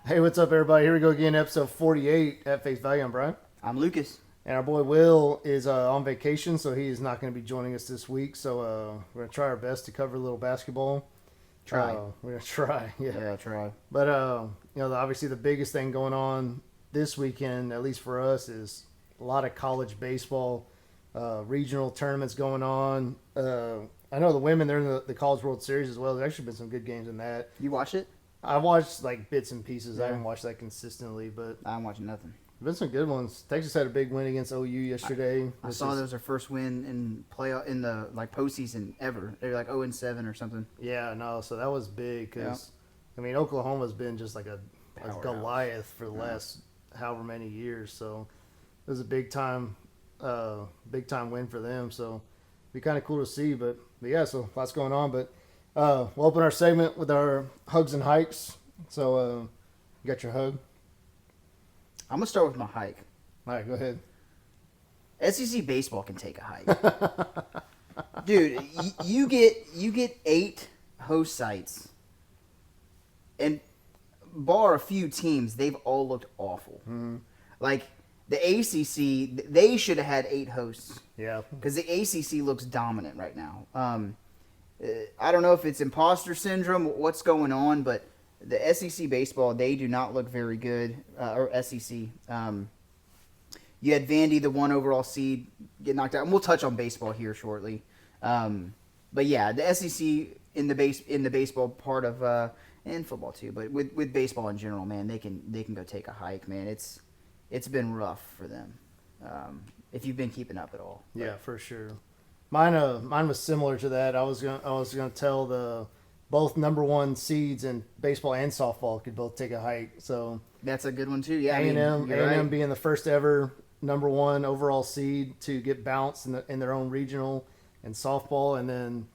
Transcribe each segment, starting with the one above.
Hey, what's up, everybody? Here we go again, episode 48 at Face Value. I'm Brian. I'm Lucas. And our boy Will is on vacation, so he is not going to be joining us this week. So we're going to try our best to cover a little basketball. Try. We're going to try, yeah. Yeah, try. But, obviously the biggest thing going on this weekend, at least for us, is a lot of college baseball, regional tournaments going on. I know the women, they're in the College World Series as well. There's actually been some good games in that. You watch it? I watched like bits and pieces. Yeah. I haven't watched that consistently, but I'm watching nothing. been some good ones. Texas had a big win against OU yesterday. I saw that was their first win in playoff in the postseason ever. They were like 0-7 or something. Yeah, no, so that was big because Oklahoma's been just like a Goliath for the last however many years. So it was a big time win for them. So it'd be kind of cool to see. But yeah, so lots going on. But we'll open our segment with our hugs and hikes. So you got your hug. I'm gonna start with my hike. All right, go ahead. SEC baseball can take a hike, dude. You get 8 host sites, and bar a few teams, they've all looked awful. Mm-hmm. Like the ACC, they should have had 8 hosts. Yeah, because the ACC looks dominant right now. I don't know if it's imposter syndrome, what's going on, but the SEC baseball, they do not look very good, or SEC. You had Vandy, the 1 overall seed, get knocked out, and we'll touch on baseball here shortly. But yeah, the SEC in the baseball part of and football too, but with baseball in general, man, they can go take a hike, man. It's been rough for them. If you've been keeping up at all. Yeah, for sure. Mine was similar to that. I was gonna tell the both number 1 seeds in baseball and softball could both take a hike. So that's a good one too. Yeah, A&M being the first ever number 1 overall seed to get bounced in their own regional in softball, and then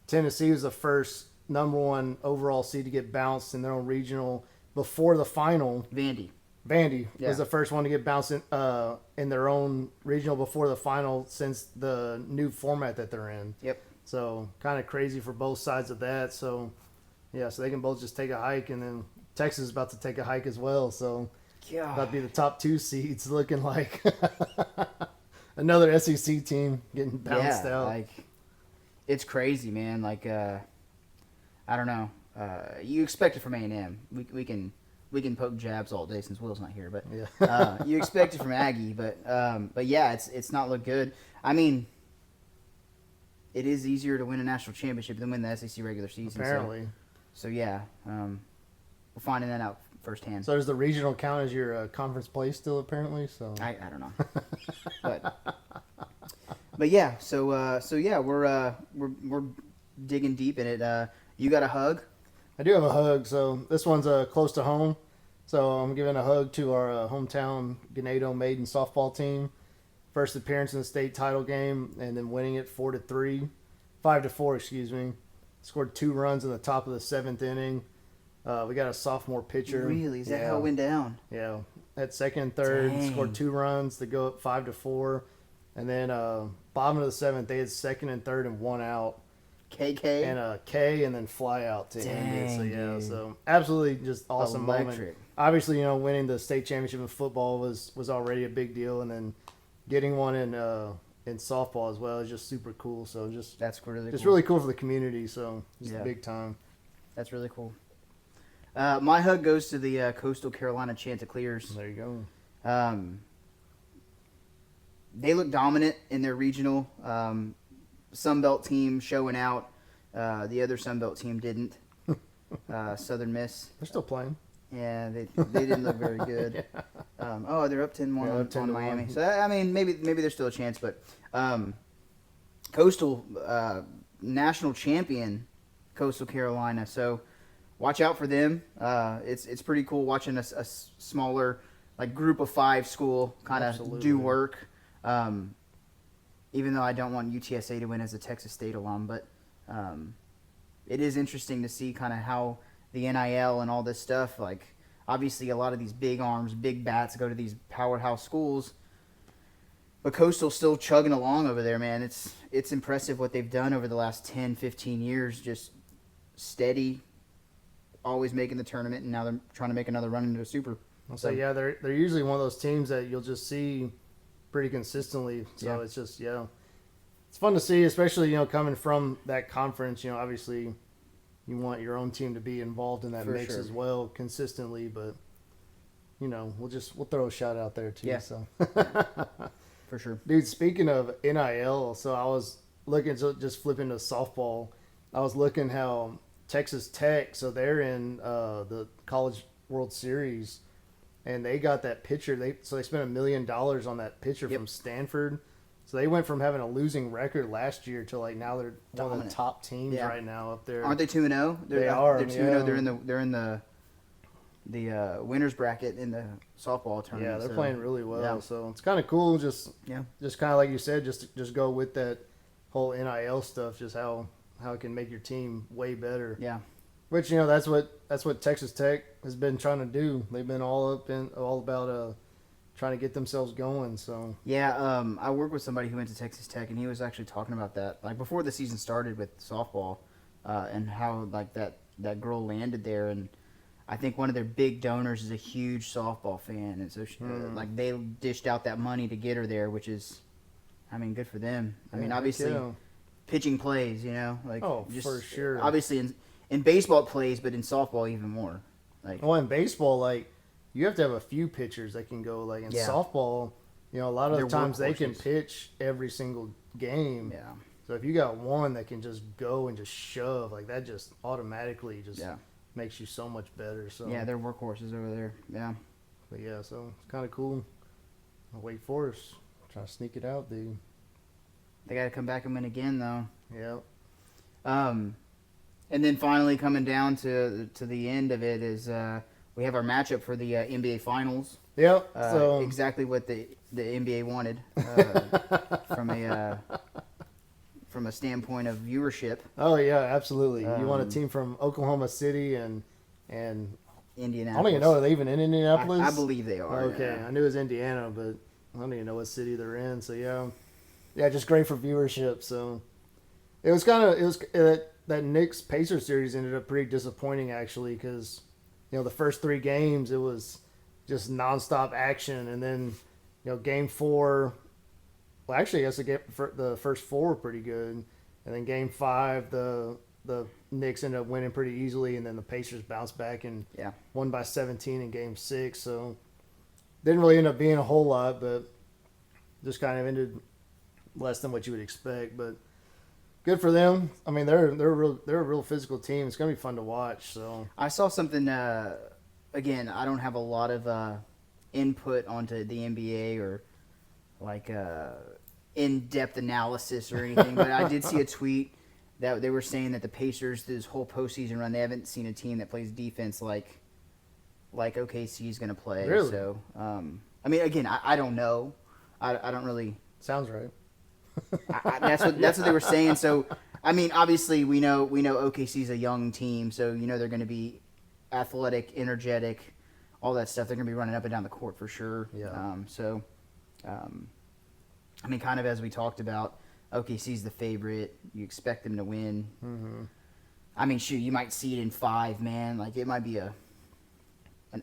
Tennessee was the first number 1 overall seed to get bounced in their own regional before the final. Vandy was the first one to get bounced in their own regional before the final since the new format that they're in. Yep. So kind of crazy for both sides of that. So yeah, so they can both just take a hike, and then Texas is about to take a hike as well. So that'd be the top 2 seeds, looking like another SEC team getting bounced out. Like it's crazy, man. Like I don't know. You expect it from A&M. We can poke jabs all day since Will's not here, but yeah. You expect it from Aggie, but yeah, it's not looked good. I mean, it is easier to win a national championship than win the SEC regular season. Apparently. So yeah, we're finding that out firsthand. So does the regional count as your conference play still? Apparently, so I don't know, but yeah. So yeah, we're digging deep in it. You got a hug? I do have a hug. So this one's close to home. So I'm giving a hug to our hometown Ganado Maiden softball team. First appearance in the state title game, and then winning it 5-4, excuse me. Scored 2 runs in the top of the 7th inning. We got a sophomore pitcher. Really? Is that how it went down? Yeah. At second and third, Dang. scored 2 runs to go up 5-4. And then bottom of the 7th, they had second and third and 1 out. KK? And a K and then fly out to end it. So, yeah, dude. so absolutely just awesome Electric. moment. Obviously, winning the state championship in football was already a big deal. And then getting one in softball as well is just super cool. So that's really just cool. really cool for the community. So just big time. That's really cool. My hug goes to the Coastal Carolina Chanticleers. There you go. They look dominant in their regional. Sunbelt team showing out. The other Sunbelt team didn't. Southern Miss. They're still playing. Yeah, they didn't look very good. Yeah. They're up 10-1 on Miami. 1. So I mean, maybe there's still a chance, but Coastal national champion, Coastal Carolina. So watch out for them. It's pretty cool watching a smaller like group of 5 school kind of do work. Even though I don't want UTSA to win as a Texas State alum, but it is interesting to see kind of how the NIL and all this stuff, like obviously a lot of these big arms, big bats go to these powerhouse schools, but Coastal's still chugging along over there, man. It's impressive what they've done over the last 10, 15 years, just steady always making the tournament, and now they're trying to make another run into a super. So yeah, they're usually one of those teams that you'll just see pretty consistently. So it's just it's fun to see, especially coming from that conference. Obviously you want your own team to be involved in that mix as well consistently, but we'll throw a shout out there too. Yeah. So For sure. Dude, speaking of NIL, so I was looking, so just flipping to softball. I was looking how Texas Tech, so they're in the College World Series, and they got that pitcher. They spent $1 million on that pitcher from Stanford. So they went from having a losing record last year to like now they're one of the top teams right now up there. Aren't they 2-0? They are. They're 2-0. They're in the winners bracket in the softball tournament. Yeah, they're playing really well. Yeah. So it's kind of cool. Just kind of like you said, just go with that whole NIL stuff. Just how it can make your team way better. Yeah. Which that's what Texas Tech has been trying to do. They've been all about trying to get themselves going. So yeah, I work with somebody who went to Texas Tech, and he was actually talking about that, like before the season started with softball, and how like that girl landed there, and I think one of their big donors is a huge softball fan, and so like they dished out that money to get her there, which is, I mean, good for them. I mean, obviously, pitching plays, like for sure. Obviously, in baseball it plays, but in softball even more. Like, well, in baseball, like you have to have a few pitchers that can go. Like in softball, a lot of the times they can pitch every single game. Yeah. So if you got one that can just go and just shove, like that just automatically just makes you so much better. So yeah, they're workhorses over there. Yeah. But yeah, so it's kind of cool. Wake Forest trying to sneak it out, dude. They got to come back and win again, though. Yeah. And then finally coming down to the end of it is we have our matchup for the NBA Finals. Yep. So exactly what the NBA wanted from a standpoint of viewership. Oh yeah, absolutely. You want a team from Oklahoma City and Indianapolis. I don't even know, are they even in Indianapolis? I believe they are. Okay, I knew it was Indiana, but I don't even know what city they're in. So yeah, just great for viewership. So it was that Knicks Pacers series ended up pretty disappointing actually, because the first 3 games it was just nonstop action, and then game 4. Well, actually, I guess the first 4 were pretty good, and then game 5 the Knicks ended up winning pretty easily, and then the Pacers bounced back and won by 17 in game 6. So didn't really end up being a whole lot, but just kind of ended less than what you would expect. But good for them. I mean, they're a real physical team. It's gonna be fun to watch. So I saw something. Again, I don't have a lot of input onto the NBA or like in-depth analysis or anything, but I did see a tweet that they were saying that the Pacers, this whole postseason run, they haven't seen a team that plays defense like OKC is going to play. Really? So, I mean, again, I don't know. I don't really. Sounds right. That's what they were saying. So, I mean, obviously we know OKC's a young team, so they're going to be athletic, energetic, all that stuff. They're going to be running up and down the court for sure. Yeah. I mean, kind of as we talked about, OKC's the favorite. You expect them to win. Mm-hmm. I mean, shoot, you might see it in 5, man. Like, it might be an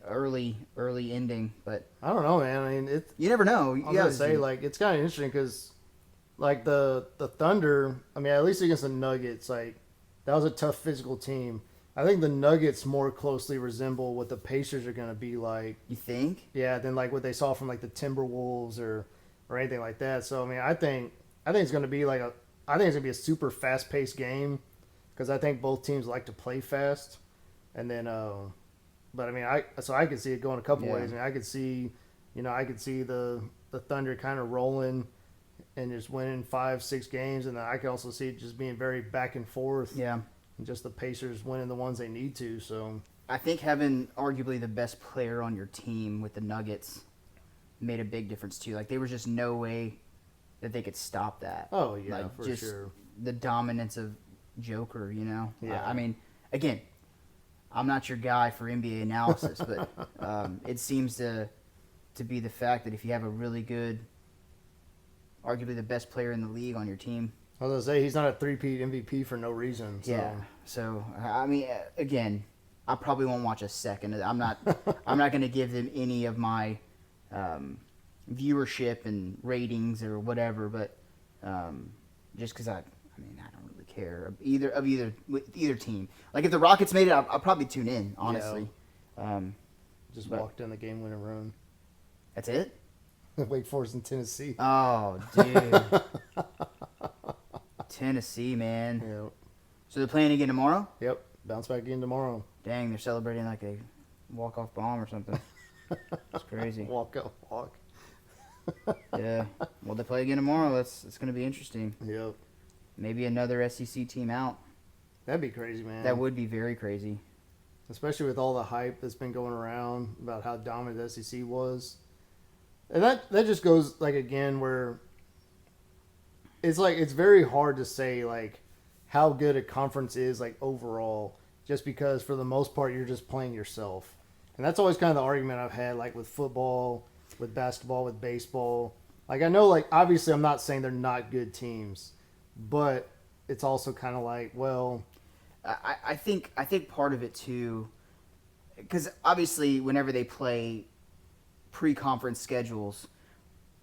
early ending, but I don't know, man. I mean, you never know. I was gonna say, like, it's kind of interesting because, like, the Thunder. I mean, at least against the Nuggets, like, that was a tough physical team. I think the Nuggets more closely resemble what the Pacers are going to be like. You think? Yeah, than like what they saw from like the Timberwolves or anything like that. So I mean, I think it's going to be I think it's going to be a super fast-paced game because I think both teams like to play fast. And then, but I mean, I could see it going a couple ways. I mean, I could see the Thunder kind of rolling and just winning 5-6 games, and then I could also see it just being very back and forth. Yeah. And just the Pacers winning the ones they need to. So I think having arguably the best player on your team with the Nuggets made a big difference too. Like, there was just no way that they could stop that. Oh yeah, like, for just sure. The dominance of Joker, Yeah. I mean, again, I'm not your guy for NBA analysis, but it seems to be the fact that if you have a really good, arguably the best player in the league on your team. I was going to say, he's not a 3-peat MVP for no reason. So. Yeah. So, I mean, again, I probably won't watch a second. I'm not going to give them any of my viewership and ratings or whatever. But just because I don't really care with either team. Like if the Rockets made it, I'll probably tune in. Honestly, just walked in the game-winning run. That's it. Wake Forest and Tennessee. Oh, dude. Tennessee, man. Yep. So they're playing again tomorrow? Yep. Bounce back in tomorrow. Dang, they're celebrating like a walk-off bomb or something. It's crazy. Walk. Yeah. Well, they play again tomorrow. It's going to be interesting. Yep. Maybe another SEC team out. That'd be crazy, man. That would be very crazy. Especially with all the hype that's been going around about how dominant the SEC was. And that just goes, like, again, where it's like it's very hard to say, like, how good a conference is, like, overall, just because for the most part you're just playing yourself. And that's always kind of the argument I've had, like, with football, with basketball, with baseball. Like, I know, like, obviously I'm not saying they're not good teams, but it's also kind of like, well... I think part of it, too, because obviously whenever they play pre-conference schedules,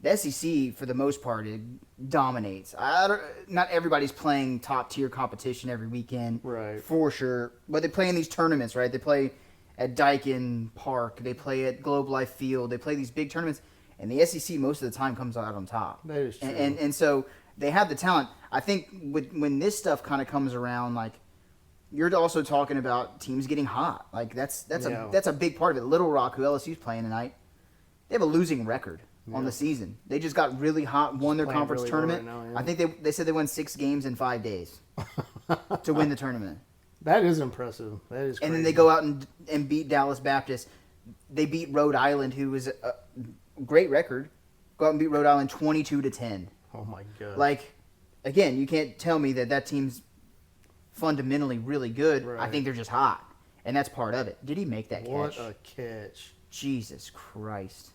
the SEC, for the most part, it dominates. Not everybody's playing top-tier competition every weekend, right? For sure. But they play in these tournaments, right? They play at Daikin Park. They play at Globe Life Field. They play these big tournaments, and the SEC most of the time comes out on top. That is true. And so they have the talent. I think when this stuff kind of comes around, like, you're also talking about teams getting hot. Like, that's a big part of it. Little Rock, who LSU's playing tonight, they have a losing record on the season. They just got really hot, won their conference tournament. Well right now, yeah. I think they said they won 6 games in 5 days to win the tournament. That is impressive. That is crazy. And then they go out and beat Dallas Baptist. They beat Rhode Island, who was a great record. Go out and beat Rhode Island 22-10. Oh, my God. Like, again, you can't tell me that team's fundamentally really good. Right. I think they're just hot. And that's part of it. Did he make that catch? What a catch. Jesus Christ.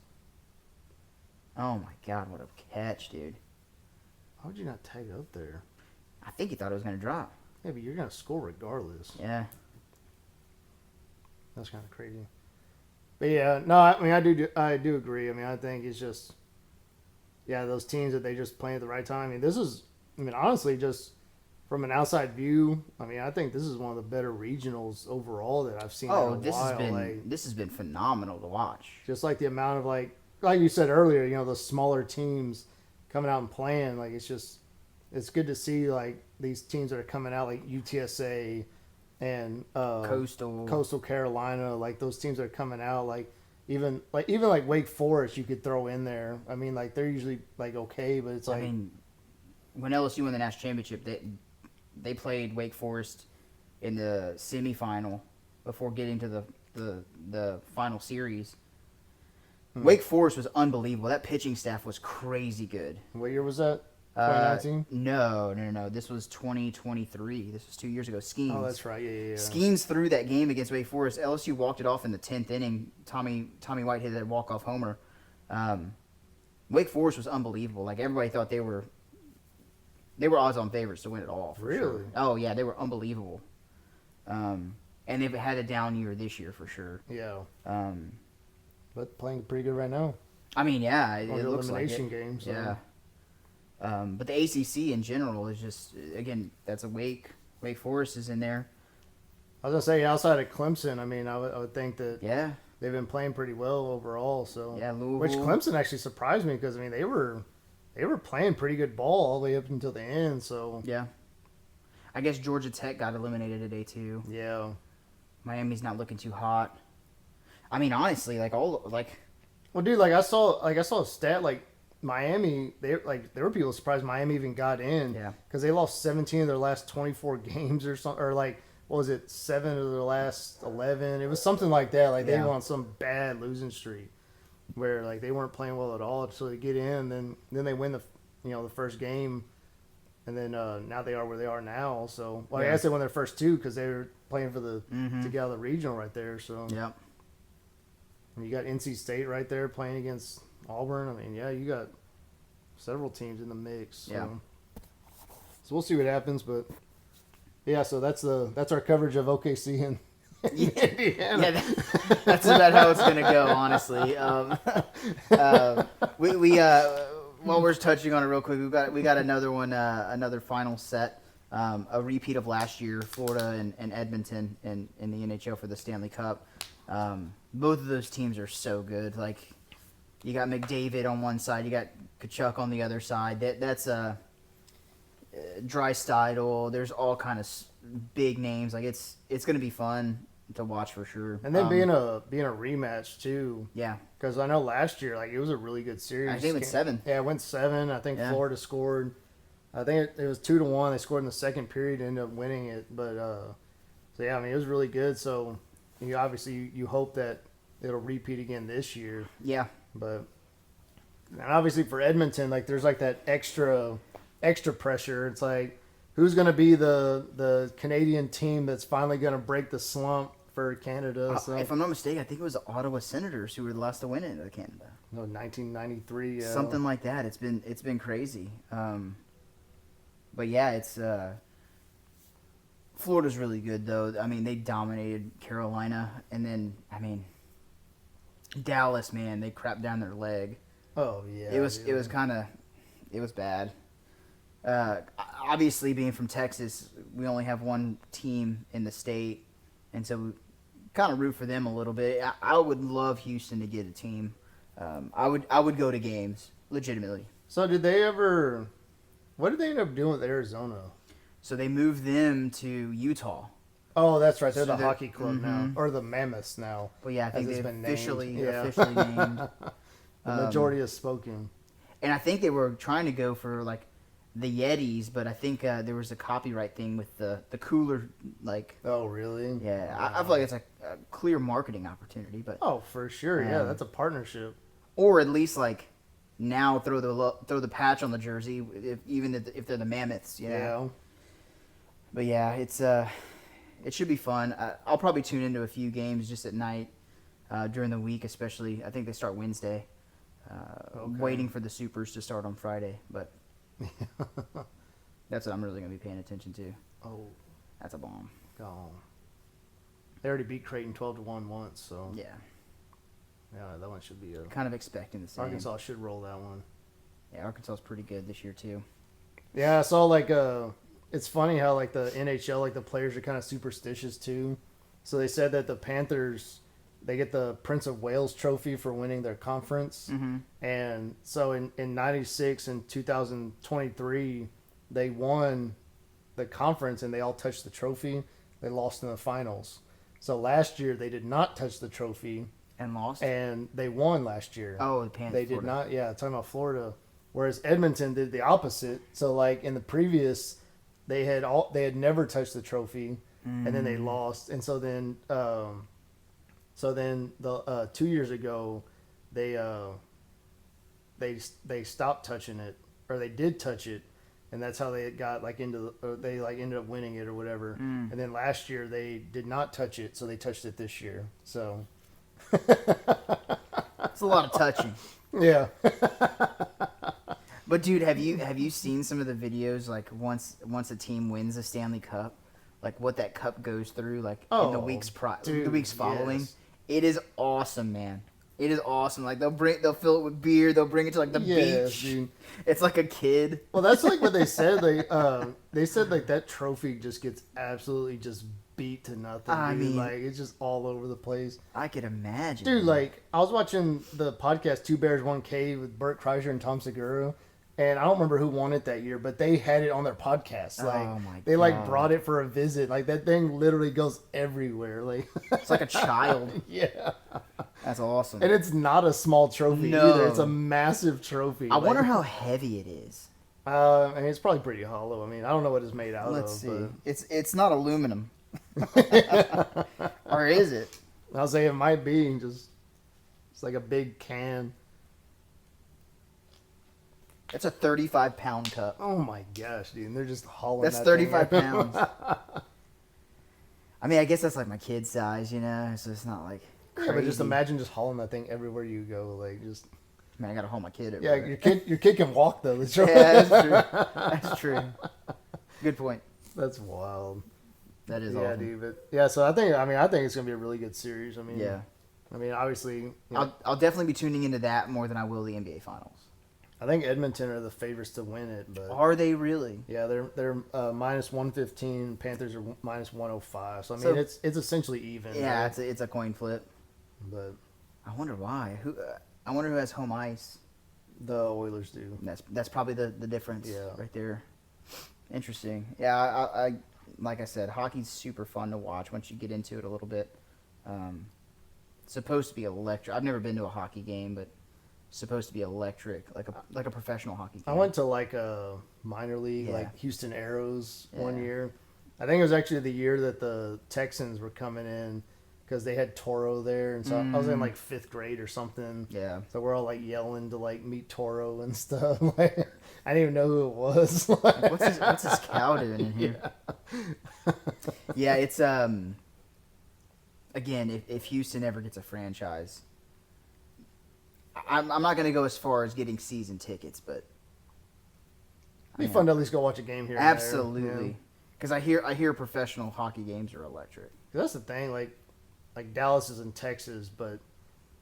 Oh, my God, what a catch, dude. How would you not tag up there? I think he thought it was going to drop. Yeah, but you're going to score regardless. Yeah. That's kind of crazy. But, yeah, no, I mean, I do agree. I mean, I think it's just, yeah, those teams that they just play at the right time. I mean, this is, I mean, honestly, just from an outside view, I mean, I think this is one of the better regionals overall that I've seen in a while. This has been phenomenal to watch. Just like the amount of, like you said earlier, you know, the smaller teams coming out and playing, like, it's good to see, like, these teams that are coming out, like UTSA and Coastal Carolina, like those teams that are coming out, like even Wake Forest you could throw in there. I mean, like, they're usually, like, okay, but it's like, I mean, when LSU won the national championship, they played Wake Forest in the semifinal before getting to the final series. Wake Forest was unbelievable. That pitching staff was crazy good. What year was that? 2019? No. This was 2023. This was 2 years ago. Skeens. Oh, that's right. Yeah. Skeens threw that game against Wake Forest. LSU walked it off in the 10th inning. Tommy White hit that walk-off homer. Wake Forest was unbelievable. Like, everybody thought they were odds-on favorites to win it all. Really? Sure. Oh, yeah. They were unbelievable. And they've had a down year this year for sure. Yeah. But playing pretty good right now. I mean, yeah. It looks like it. Elimination game. So. Yeah. But the ACC in general is just, again, that's a Wake Forest is in there. I was going to say, outside of Clemson, I mean, I would think that yeah, they've been playing pretty well overall. So yeah, Louisville. Which Clemson actually surprised me because, I mean, they were playing pretty good ball all the way up until the end. So yeah. I guess Georgia Tech got eliminated today, too. Yeah. Miami's not looking too hot. I mean, honestly, well, dude, I saw a stat, Miami, there were people surprised Miami even got in. Yeah. Because they lost 17 of their last 24 games or something. Or, what was it, 7 of their last 11? It was something like that. They went on some bad losing streak where, they weren't playing well at all. So they get in, then they win the first game. And then now they are where they are now. So, I guess they won their first 2 because they were playing for to get out of the regional right there. So, yeah. And you got NC State right there playing against Auburn. I mean, yeah, you got several teams in the mix. So. Yeah. So we'll see what happens, but yeah. So that's our coverage of OKC Indiana. Yeah, that's about how it's gonna go, honestly. We while we're touching on it real quick, we got another one, another final set, a repeat of last year, Florida and Edmonton in the NHL for the Stanley Cup. Both of those teams are so good. Like, you got McDavid on one side, you got Kachuk on the other side. That's Draisaitl. There's all kind of big names. Like, it's gonna be fun to watch for sure. And then being a rematch too. Yeah. Because I know last year, like, it was a really good series. I think it went 7. Yeah, it went 7. I think Florida scored. I think it was 2-1. They scored in the second period, ended up winning it. But so yeah, I mean, it was really good. So you obviously you hope that it'll repeat again this year. Yeah. But and obviously for Edmonton, like, there's like that extra pressure. It's like, who's going to be the Canadian team that's finally going to break the slump for Canada? So, if I'm not mistaken, I think it was the Ottawa Senators who were the last to win it in Canada. no, 1993. Something like that. It's been crazy. But yeah, it's Florida's really good though. I mean, they dominated Carolina, and then Dallas, man, they crapped down their leg. Oh yeah. It was bad. Obviously, being from Texas, we only have one team in the state, and so we kind of root for them a little bit. I would love Houston to get a team. I would go to games legitimately. So what did they end up doing with Arizona? So they moved them to Utah. Oh, that's right. They're So the hockey club now, or the Mammoths now. Well, yeah, I think as it's they been officially named. named. The majority has spoken. And I think they were trying to go for like the Yetis, but I think there was a copyright thing with the cooler, like. Oh, really? Yeah, I feel like it's a clear marketing opportunity, but. Oh, for sure. Yeah, that's a partnership. Or at least like now throw the patch on the jersey, even if they're the Mammoths, you know? Yeah. But yeah, it should be fun. I'll probably tune into a few games just at night during the week, especially. I think they start Wednesday. Waiting for the Supers to start on Friday, but that's what I'm really going to be paying attention to. Oh, that's a bomb. Oh. They already beat Creighton 12-1 once, so Yeah, that one should be a. kind of expecting the same. Arkansas should roll that one. Yeah, Arkansas is pretty good this year too. Yeah, I saw like it's funny how like the NHL, like the players are kind of superstitious too. So they said that the Panthers, they get the Prince of Wales trophy for winning their conference. Mm-hmm. And so in 96 and 2023, they won the conference and they all touched the trophy. They lost in the finals. So last year they did not touch the trophy. And lost? And they won last year. Oh, the Panthers. They did not, talking about Florida. Whereas Edmonton did the opposite. So like in the previous, they had never touched the trophy, and then they lost. And so then the 2 years ago, they stopped touching it, or they did touch it, and that's how they got like they like ended up winning it or whatever. And then last year they did not touch it, so they touched it this year. So it's a lot of touching. Yeah. But dude, have you seen some of the videos like once a team wins a Stanley Cup, like what that cup goes through, like in the weeks following? Yes. It is awesome, man. It is awesome. Like they'll fill it with beer. They'll bring it to like the beach. Dude. It's like a kid. Well, that's like what they said. They said like that trophy just gets absolutely just beat to nothing. I mean, like it's just all over the place. I could imagine, dude. Like I was watching the podcast Two Bears One Cave with Bert Kreischer and Tom Segura, and I don't remember who won it that year, but they had it on their podcast. Like they like brought it for a visit. Like that thing literally goes everywhere. Like it's like a child. Yeah. That's awesome. And it's not a small trophy either. It's a massive trophy. I wonder how heavy it is. I mean, it's probably pretty hollow. I mean, I don't know what it's made out of. Let's see. But... It's not aluminum. Or is it? I'll say it might be. It's like a big can. It's a 35-pound cup. Oh my gosh, dude! And they're just hauling. That's that 35 thing. pounds. I mean, I guess that's like my kid's size, you know. So it's not like crazy. Yeah, but just imagine just hauling that thing everywhere you go, like just. Man, I gotta haul my kid Yeah, everywhere. your kid can walk though. That's right. Yeah, that's true. That's true. Good point. That's wild. That is Yeah, awesome. dude. But yeah, so I think it's gonna be a really good series. Yeah. Obviously, you know, I'll definitely be tuning into that more than I will the NBA Finals. I think Edmonton are the favorites to win it, but Are they really? yeah, they're minus 115. Panthers are minus 105. So it's essentially even. Yeah, right? it's a coin flip. But I wonder why. I wonder who has home ice. the Oilers do. That's probably the difference. Yeah. Right there. Interesting. Yeah, I like I said, hockey's super fun to watch once you get into it a little bit. It's supposed to be electric. I've never been to a hockey game, but it's supposed to be electric, like a professional hockey game. I went to like a minor league, Yeah. like Houston Aeros one Yeah. year. I think it was actually the year that the Texans were coming in because they had Toro there, and so I was in like 5th grade or something. Yeah. So we're all like yelling to like meet Toro and stuff. Like, I didn't even know who it was. Like, what's this cow doing in here? Yeah, it's again, if Houston ever gets a franchise, I'm not gonna go as far as getting season tickets, but It'd be fun to at least go watch a game here. absolutely, because I hear professional hockey games are electric. That's the thing. Like Dallas is in Texas, but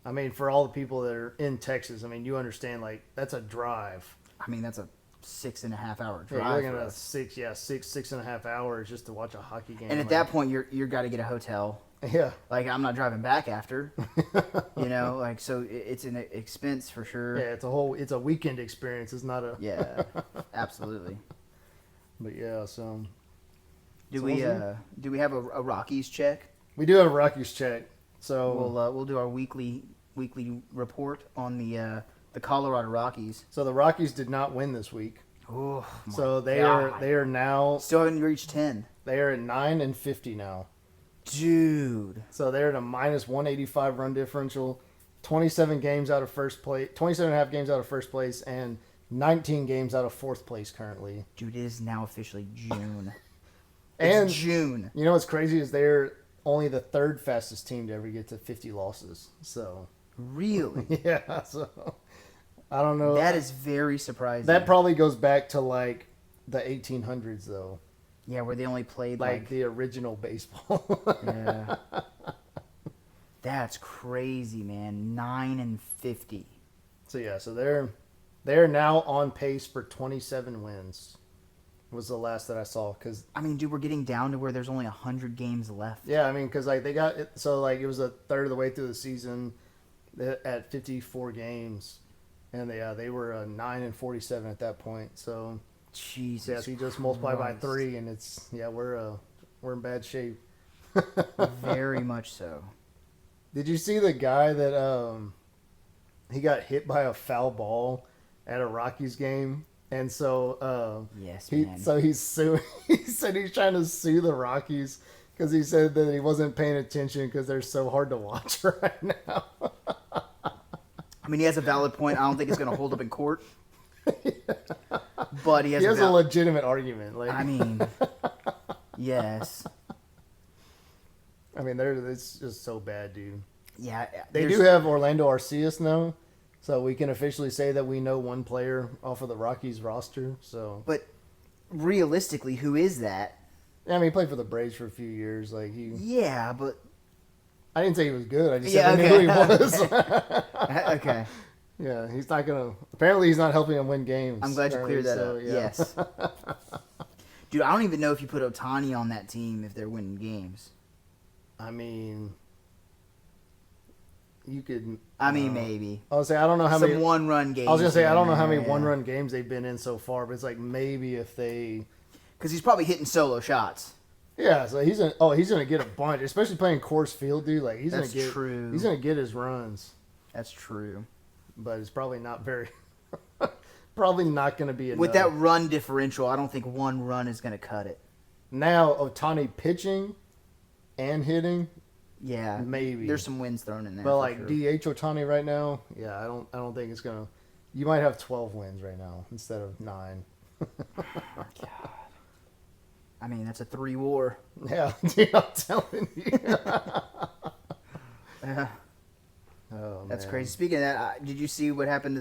I mean, for all the people that are in Texas, I mean, you understand, like, that's a drive. I mean, that's a 6.5 hour Yeah, drive. you're looking for at us. 6.5 hours just to watch a hockey game. And at that point, you're got to get a hotel. yeah, Like, I'm not driving back after, like, so it's an expense for sure. yeah, it's a weekend experience. It's not a Yeah, absolutely. But yeah, so Do So we we'll do we have a Rockies check? we do have a Rockies check. So We'll do our weekly report on the Colorado Rockies. so the Rockies did not win this week. Oh, So they are now still haven't reached 10. they are at 9-50 now. Dude. So they're at a minus 185 run differential, 27 games out of first place, 27 and a half games out of first place, and 19 games out of 4th place currently. Dude, it is now officially June. And It's June. you know what's crazy is they're only the 3rd fastest team to ever get to 50 losses. So Really? yeah, so I don't know. That is very surprising. That probably goes back to like the 1800s though, yeah, where they only played like the original baseball. yeah. That's crazy, man. 9-50. So yeah, so they're now on pace for 27 wins. Was the last that I saw because I mean, dude, we're getting down to where there's only 100 games left. yeah, I mean because like they got it, so like it was a third of the way through the season at 54 games, and they were 9-47 at that point. So Jesus. yeah, so you just multiply by Christ. 3, and it's we're in bad shape. Very much so. Did you see the guy that he got hit by a foul ball at a Rockies game? And so Yes, man. he's suing. He said he's trying to sue the Rockies because he said that he wasn't paying attention because they're so hard to watch right now. I mean, he has a valid point. I don't think it's going to hold up in court. But he has, a legitimate argument. Like I mean, yes. I mean, it's just so bad, dude. Yeah. They do have Orlando Arcias now, so we can officially say that we know one player off of the Rockies roster. So, But realistically, who is that? I mean, he played for the Braves for a few years. Like Yeah, but... I didn't say he was good. I just Yeah, said I knew who he was. Okay. Yeah, he's not gonna. Apparently, he's not helping him win games. I'm glad you cleared that up. Yeah. Yes. Dude, I don't even know if you put Ohtani on that team if they're winning games. I mean, you could. I mean, maybe. I was say I don't know how Some many one-run games. I was gonna say I don't know how many yeah. one-run games they've been in so far, but it's like maybe if they. Because he's probably hitting solo shots. Yeah, so he's gonna get a bunch, especially playing Coors Field, dude. Like That's true. He's gonna get his runs, That's true. but it's probably not very. Probably not gonna be enough. With that run differential, I don't think one run is going to cut it. Now Ohtani pitching and hitting, Yeah. maybe There's some wins thrown in there. but for like sure. DH Ohtani right now, yeah, I don't think it's gonna. You might have 12 wins right now instead of 9. God. I mean, that's a 3-war. Yeah, dude, I'm telling you. Yeah. Oh, That's man. crazy. Speaking of that, did you see what happened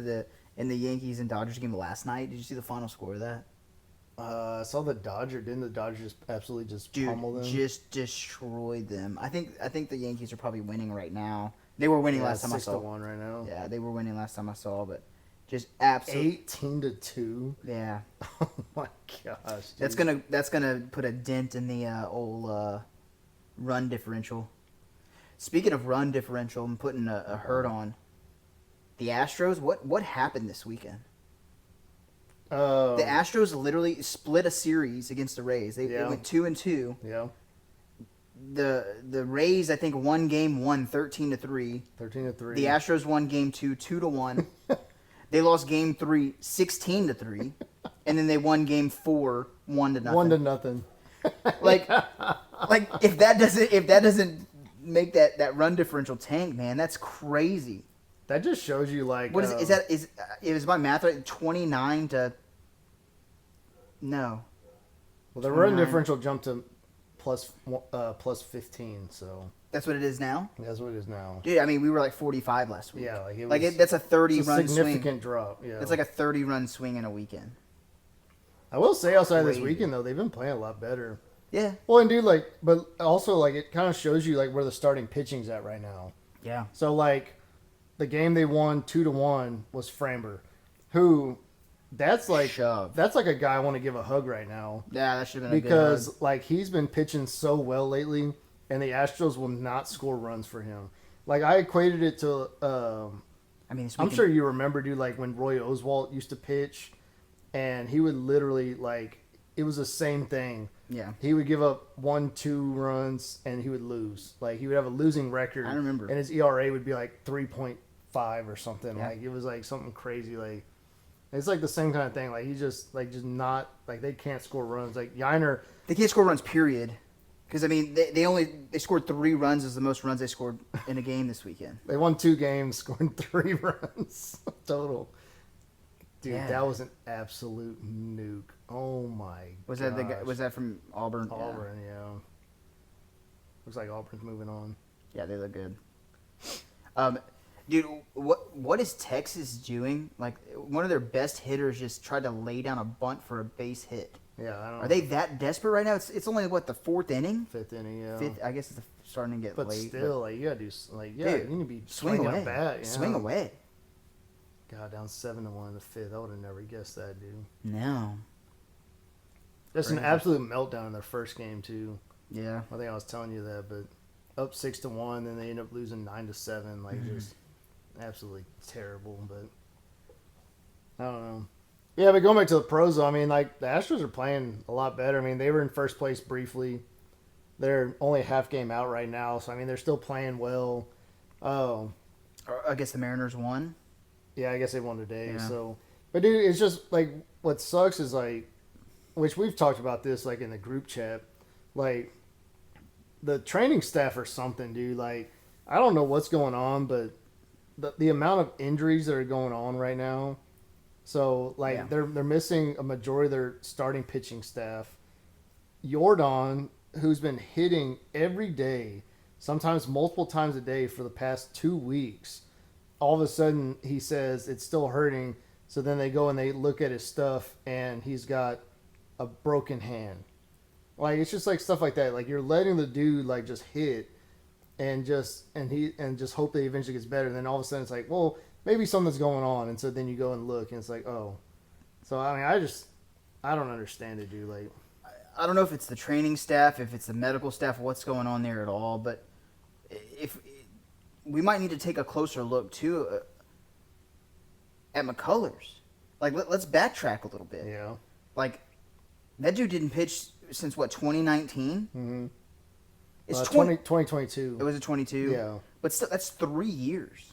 in the Yankees and Dodgers game last night? Did you see the final score of that? I saw the Dodgers. Didn't the Dodgers just absolutely just Dude, pummel them? just destroyed them. I think the Yankees are probably winning right now. They were winning last time I saw. 6-1 right now. Yeah, they were winning last time I saw, but just absolutely 18-2. Yeah. Oh my gosh. Dude. That's gonna put a dent in the old run differential. Speaking of run differential, I'm putting a hurt on the Astros. What happened this weekend? The Astros literally split a series against the Rays. They went 2-2. Yeah. The Rays, I think, won game 1 13-3. 13-3. The Astros won game 2 2-1. They lost game 3 16-3, and then they won game 4 1-0. 1-0. Like if that doesn't make that run differential tank, man, that's crazy. That just shows you like What is that? Is my math right? 29 to no. Well, the run 29. differential jumped to plus 15, so That's what it is now. that's what it is now. Dude, I mean, we were like 45 last week. Yeah, like that's a 30 it's a run significant swing. drop. Yeah, It's like a 30 run swing in a weekend. I will say outside of this Crazy. weekend though, they've been playing a lot better. Yeah. Well, and dude, like, but also like it kind of shows you like where the starting pitching's at right now. Yeah. So like, the game they won 2-1 was Framber, who, that's like Shove. that's like a guy I want to give a hug right now Yeah, that should have been because a good like he's been pitching so well lately, and the Astros will not score runs for him. Like I equated it to, I mean, this I'm weekend- sure you remember, dude, like when Roy Oswalt used to pitch, and he would literally like it was the same thing. Yeah. He would give up 1-2 runs and he would lose. Like he would have a losing record. I remember. And his ERA would be like 3.5 or something. Yeah. Like it was like something crazy. Like it's like the same kind of thing. Like he's just not like they can't score runs. Like Yiner, They can't score runs, period. Because I mean, they scored 3 runs as the most runs they scored in a game this weekend. they won 2 games, scoring 3 runs total. Dude, Yeah. that was an absolute nuke. Oh my Was gosh. that the guy? Was that from Auburn? Auburn? Yeah. Looks like Auburn's moving on. Yeah, they look good. Dude, what is Texas doing? Like, one of their best hitters just tried to lay down a bunt for a base hit. Yeah, I don't know. Are they that desperate right now? It's only what, the 4th inning? 5th inning? Yeah. Fifth, I guess it's starting to get But late. still, like you gotta do like Dude, you need to be swing swinging away. a bat. Yeah. Swing away. God, down 7-1 in the 5th. I would have never guessed that, dude. No. Just an Crazy. absolute meltdown in their first game too. Yeah. I think I was telling you that, but up 6-1, then they end up losing 9-7. Like just absolutely terrible. But I don't know. Yeah, but going back to the pros, though, I mean, like the Astros are playing a lot better. I mean, they were in first place briefly. They're only a half game out right now, so I mean, they're still playing well. Oh. I guess the Mariners won. Yeah, I guess they won today. Yeah. So, but dude, it's just like what sucks is like, which we've talked about this like in the group chat, like the training staff or something, dude. Like, I don't know what's going on, but the amount of injuries that are going on right now. So like Yeah. they're missing a majority of their starting pitching staff. Jordan, who's been hitting every day, sometimes multiple times a day for the past 2 weeks, all of a sudden he says it's still hurting. So then they go and they look at his stuff and he's got a broken hand. Like it's just like stuff like that. Like you're letting the dude like just hit and just hope that he eventually gets better. And then all of a sudden it's like, well, maybe something's going on. And so then you go and look and it's like, oh. So I mean, I don't understand it, dude. Like I don't know if it's the training staff, if it's the medical staff, what's going on there at all. But if we might need to take a closer look too at McCullers. Like let's backtrack a little bit. yeah. Like that dude didn't pitch since what, 2019? Mm-hmm. It's 2022. It was a 22. Yeah. But still, that's 3 years.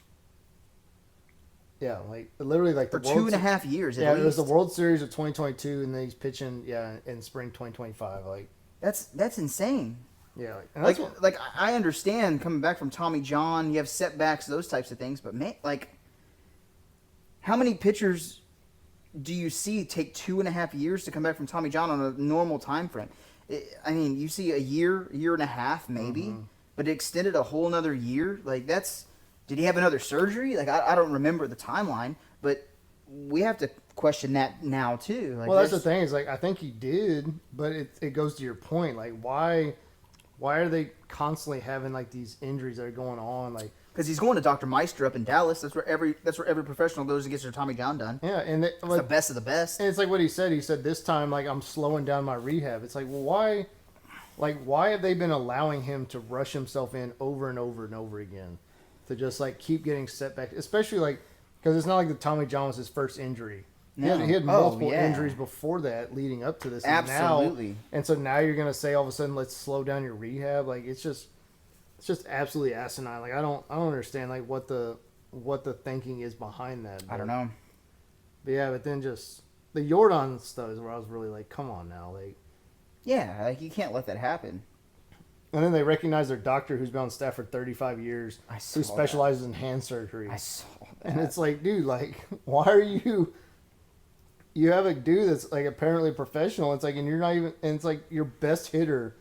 Yeah, like literally like For the World 2.5 years at Yeah, least. it was the World Series of 2022, and then he's pitching in spring 2025. Like That's insane. yeah, and that's Like I understand coming back from Tommy John, you have setbacks, those types of things, but man, like how many pitchers do you see take 2.5 years to come back from Tommy John on a normal time frame? I mean, you see a year and a half maybe, but it extended a whole another year. Like did he have another surgery? Like I don't remember the timeline, but we have to question that now too. Like, well, that's the thing is like I think he did, but it goes to your point. Like why are they constantly having like these injuries that are going on? Like because he's going to Dr. Meister up in Dallas. That's where every professional goes and gets their Tommy John done. yeah, and It's the best of the best. And it's like what he said. He said this time like I'm slowing down my rehab. It's like well why. Like, why have they been allowing him to rush himself in over and over and over again to just, like, keep getting setbacks? Especially, like, because it's not like the Tommy John was his first injury. No. He had multiple injuries before that leading up to this. Absolutely. And so now you're going to say all of a sudden, let's slow down your rehab? Like, it's just absolutely asinine. Like, I don't understand, like, what the thinking is behind that. I don't know. But, yeah, but then just the Jordan stuff is where I was really like, come on now, like. Yeah, like you can't let that happen. And then they recognize their doctor who's been on staff for 35 years who specializes in hand surgery. I saw that. And it's like, dude, like, why are you have a dude that's like apparently professional. It's like, and you're not even, and it's like your best hitter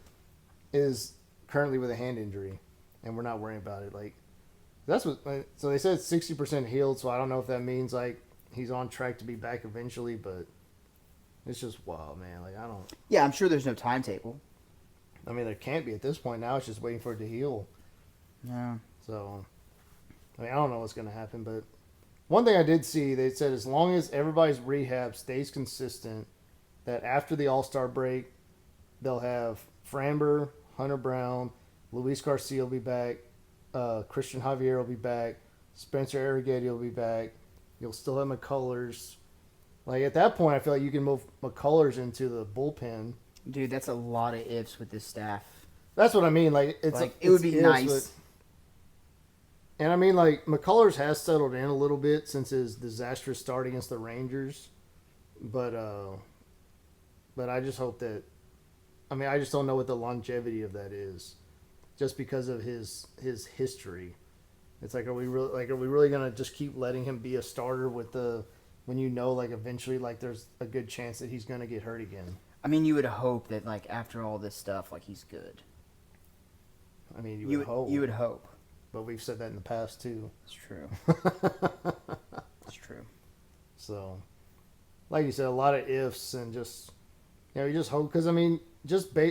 is currently with a hand injury and we're not worrying about it. Like, that's what, so they said it's 60% healed. So I don't know if that means like he's on track to be back eventually, but it's just wild, man. Like, I don't. Yeah, I'm sure there's no timetable. I mean, there can't be at this point. Now it's just waiting for it to heal. Yeah. So, I mean, I don't know what's going to happen, but one thing I did see, they said as long as everybody's rehab stays consistent, that after the All-Star break, they'll have Framber, Hunter Brown, Luis Garcia will be back, Christian Javier will be back, Spencer Arrighetti will be back. You'll still have McCullers. Like, at that point, I feel like you can move McCullers into the bullpen. Dude, that's a lot of ifs with this staff. That's what I mean. Like, it would be nice. And I mean, like, McCullers has settled in a little bit since his disastrous start against the Rangers. But I just hope that, I mean, I just don't know what the longevity of that is, just because of his history. It's like, are we really gonna just keep letting him be a starter with when you know, like, eventually, like, there's a good chance that he's gonna get hurt again? I mean, you would hope that, like, after all this stuff, like, he's good. I mean, you would hope. You would hope. But we've said that in the past, too. It's true. It's true. So, like you said, a lot of ifs and just, you know, you just hope. Because, I mean,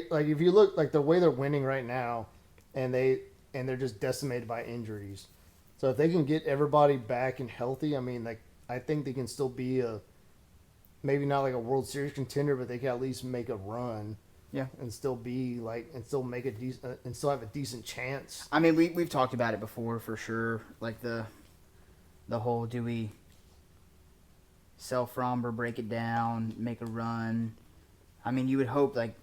like, if you look, like, the way they're winning right now, and they're just decimated by injuries. So, if they can get everybody back and healthy, I mean, like, I think they can still be maybe not like a World Series contender, but they can at least make a run. Yeah, and still be like, and still make and still have a decent chance. I mean, we've talked about it before for sure. Like the whole, do we sell Fromber, break it down, make a run? I mean, you would hope, like,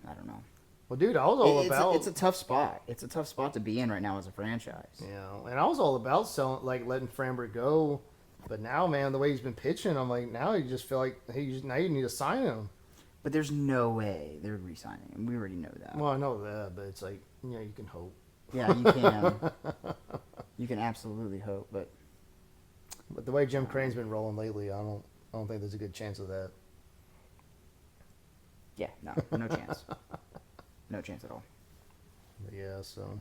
I don't know. Well, dude, I was all about. It's a tough spot. It's a tough spot to be in right now as a franchise. Yeah, and I was all about selling, like, letting Framber go, but now, man, the way he's been pitching, I'm like, now you just feel like now you need to sign him. But there's no way they're re-signing him. We already know that. Well, I know that, but it's like, you know, you can hope. Yeah, you can. You can absolutely hope, but the way Jim Crane's been rolling lately, I don't think there's a good chance of that. Yeah, no chance. No chance at all. But yeah, so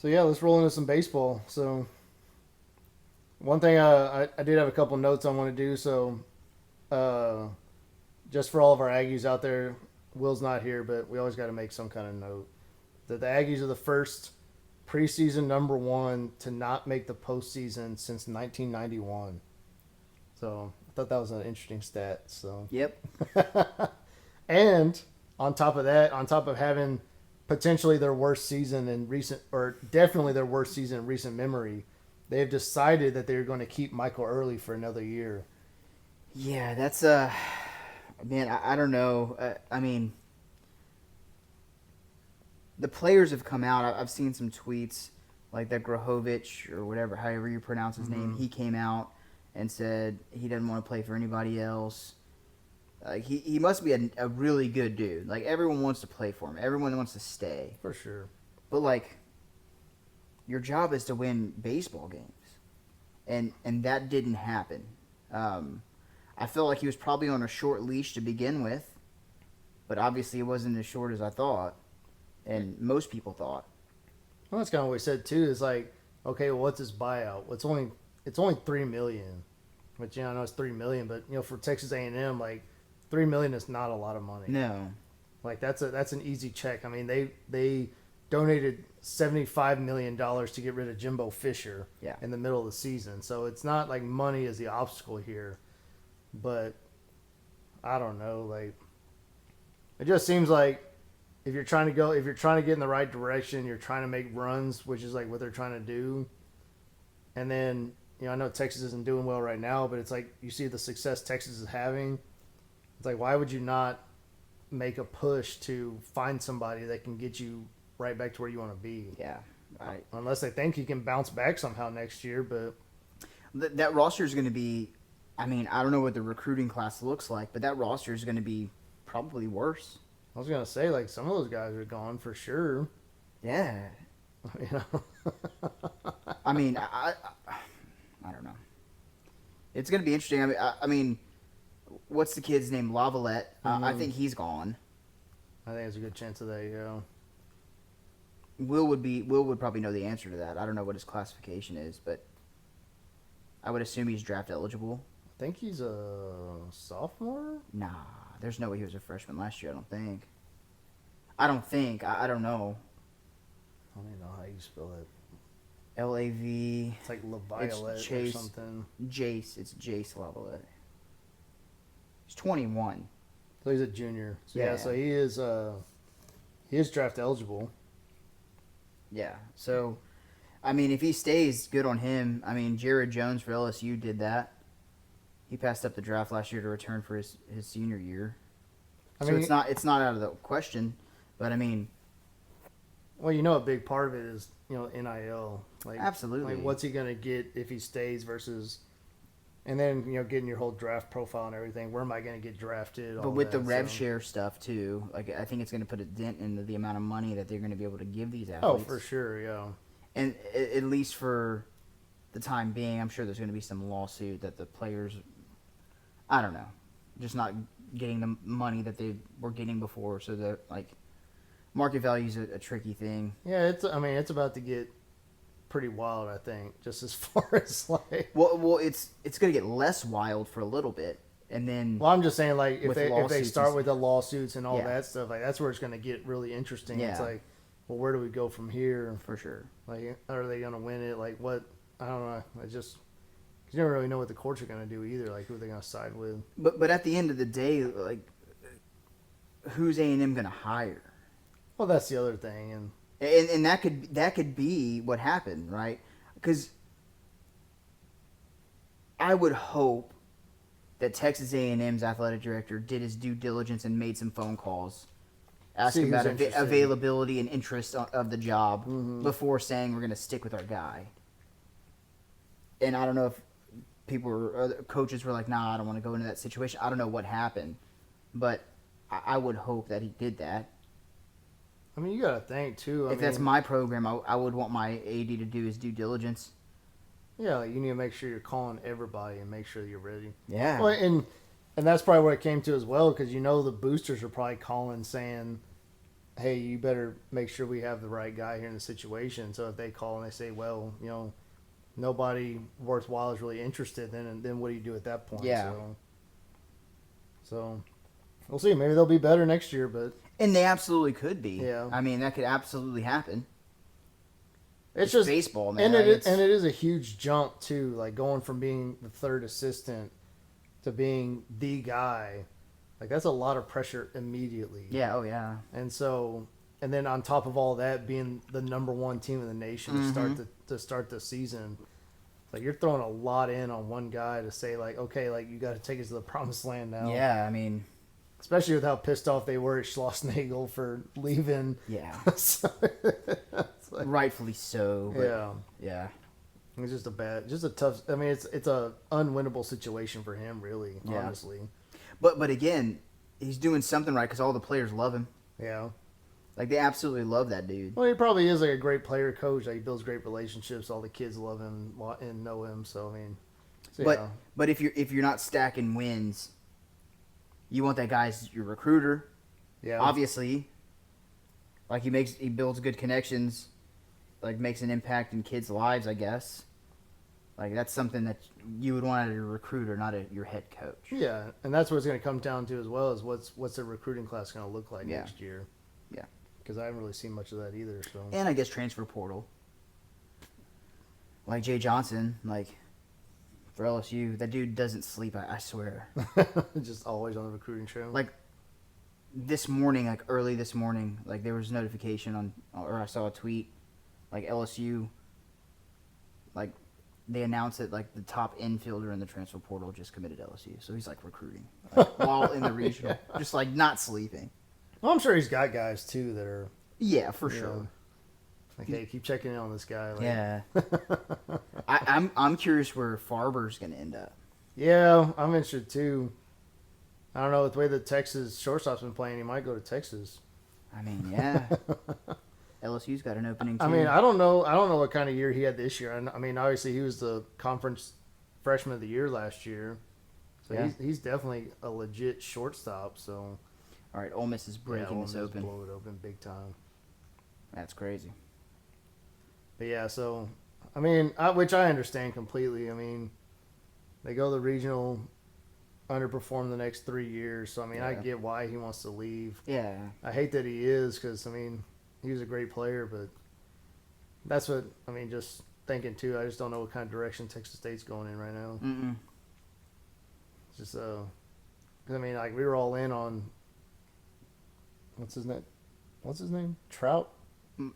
yeah, let's roll into some baseball. So one thing I did have a couple notes I want to do. So just for all of our Aggies out there, Will's not here, but we always got to make some kind of note that the Aggies are the first preseason number one to not make the postseason since 1991. So I thought that was an interesting stat. So yep. And on top of that, on top of having potentially their worst season in recent, or definitely their worst season in recent memory, they have decided that they're going to keep Michael Early for another year. Yeah, that's man, I don't know. I mean, the players have come out. I've seen some tweets like that Grahovich or whatever, however you pronounce his name. He came out and said he doesn't want to play for anybody else. Like he must be a really good dude. Like, everyone wants to play for him. Everyone wants to stay. For sure. But, like, your job is to win baseball games. And that didn't happen. I felt like he was probably on a short leash to begin with. But obviously it wasn't as short as I thought. And most people thought. Well, that's kind of what we said, too. Is like, okay, well, what's his buyout? It's only $3 million. which I know it's $3 million, but for Texas A&M, like $3 million is not a lot of money. No. Like that's an easy check. I mean, they donated $75 million to get rid of Jimbo Fisher in the middle of the season, so it's not like money is the obstacle here. But I don't know, like it just seems like if you're trying to get in the right direction, you're trying to make runs, which is like what they're trying to do. And then, I know Texas isn't doing well right now, but it's like you see the success Texas is having. It's like, why would you not make a push to find somebody that can get you right back to where you want to be? Yeah, right. Unless they think you can bounce back somehow next year, but that roster is going to be. I mean, I don't know what the recruiting class looks like, but that roster is going to be probably worse. I was gonna say, like, some of those guys are gone for sure. Yeah. I mean, I don't know. It's gonna be interesting. I mean, what's the kid's name? Lavalette. I think he's gone. I think there's a good chance of that. Yeah. Will would probably know the answer to that. I don't know what his classification is, but I would assume he's draft eligible. I think he's a sophomore. Nah, there's no way he was a freshman last year. I don't think. I don't know. I don't even know how you spell it. Lav. It's like LaViolette or something. Jace. It's Jace Lavalette. He's 21. So he's a junior. So yeah, so he is draft eligible. Yeah. So, I mean, if he stays, good on him. I mean, Jared Jones for LSU did that. He passed up the draft last year to return for his senior year. So it's not out of the question, but I mean, well, a big part of it is NIL. Like, absolutely. Like, what's he gonna get if he stays versus, and then getting your whole draft profile and everything. Where am I gonna get drafted? But with the rev share stuff too, like I think it's gonna put a dent into the amount of money that they're gonna be able to give these athletes. Oh, for sure, yeah. And at least for the time being, I'm sure there's gonna be some lawsuit that the players, I don't know, just not getting the money that they were getting before. So that like market value is a tricky thing. Yeah, it's about to get pretty wild, I think, just as far as like. Well, it's gonna get less wild for a little bit, and then. Well, I'm just saying, like, if they start with the lawsuits and all that stuff, like that's where it's gonna get really interesting. Yeah. It's like, well, where do we go from here? For sure. Like, are they gonna win it? Like, what? I don't know. You never really know what the courts are gonna do either. Like, who they're gonna side with. But at the end of the day, like, who's A&M gonna hire? Well, that's the other thing, and that could be what happened, right? Because I would hope that Texas A&M's athletic director did his due diligence and made some phone calls, asking about availability and interest of the job before saying we're going to stick with our guy. And I don't know if coaches were like, nah, I don't want to go into that situation. I don't know what happened, but I would hope that he did that. I mean, you got to think, too. If that's my program, I would want my AD to do his due diligence. Yeah, like you need to make sure you're calling everybody and make sure you're ready. Yeah. Well, and that's probably what it came to as well, because the boosters are probably calling saying, hey, you better make sure we have the right guy here in the situation. So if they call and they say, well, nobody worthwhile is really interested, then what do you do at that point? Yeah. So we'll see. Maybe they'll be better next year, but. And they absolutely could be. Yeah. I mean, that could absolutely happen. It's just baseball, man. And it is a huge jump, too, like going from being the third assistant to being the guy. Like, that's a lot of pressure immediately. Yeah, oh, yeah. And then on top of all that, being the number one team in the nation to start the season, like, you're throwing a lot in on one guy to say, like, okay, like, you got to take us to the promised land now. Yeah, I mean. Especially with how pissed off they were at Schlossnagel for leaving. Yeah. So, like, rightfully so. Yeah. Yeah. It's just a tough. I mean, it's a unwinnable situation for him, really. Yeah. Honestly. But again, he's doing something right because all the players love him. Yeah. Like they absolutely love that dude. Well, he probably is like a great player coach. Like, he builds great relationships. All the kids love him and know him. So I mean. So, but if you're not stacking wins, you want that guy as your recruiter. Yeah. Obviously. Like he builds good connections. Like makes an impact in kids' lives, I guess. Like, that's something that you would want out of your recruiter, not your head coach. Yeah, and that's what it's going to come down to as well, is what's the recruiting class going to look like next year. Yeah. Because I haven't really seen much of that either. So. And I guess transfer portal. Like Jay Johnson, like, for LSU, that dude doesn't sleep, I swear. Just always on the recruiting trail. Like, this morning, like, early this morning, like, there was a notification or I saw a tweet, like, LSU, like, they announced that, like, the top infielder in the transfer portal just committed LSU. So he's, like, recruiting. Like, while in the regional. Yeah. Just, like, not sleeping. Well, I'm sure he's got guys, too, that are... Yeah, for sure. Know, like, hey, keep checking in on this guy. Like. Yeah. I'm curious where Farber's going to end up. Yeah, I'm interested, too. I don't know, with the way the Texas shortstop's been playing, he might go to Texas. I mean, yeah. LSU's got an opening, too. I mean, I don't know what kind of year he had this year. I mean, obviously, he was the conference freshman of the year last year. So yeah. he's definitely a legit shortstop, so... All right, Ole Miss is breaking this open. Blow it open big time. That's crazy. But yeah, so I mean, which I understand completely. I mean, they go the regional, underperform the next 3 years. So I mean, I get why he wants to leave. Yeah. I hate that he is because I mean, he was a great player, but that's what I mean. Just thinking too, I just don't know what kind of direction Texas State's going in right now. It's just cause I mean, like we were all in on. What's his name? Trout?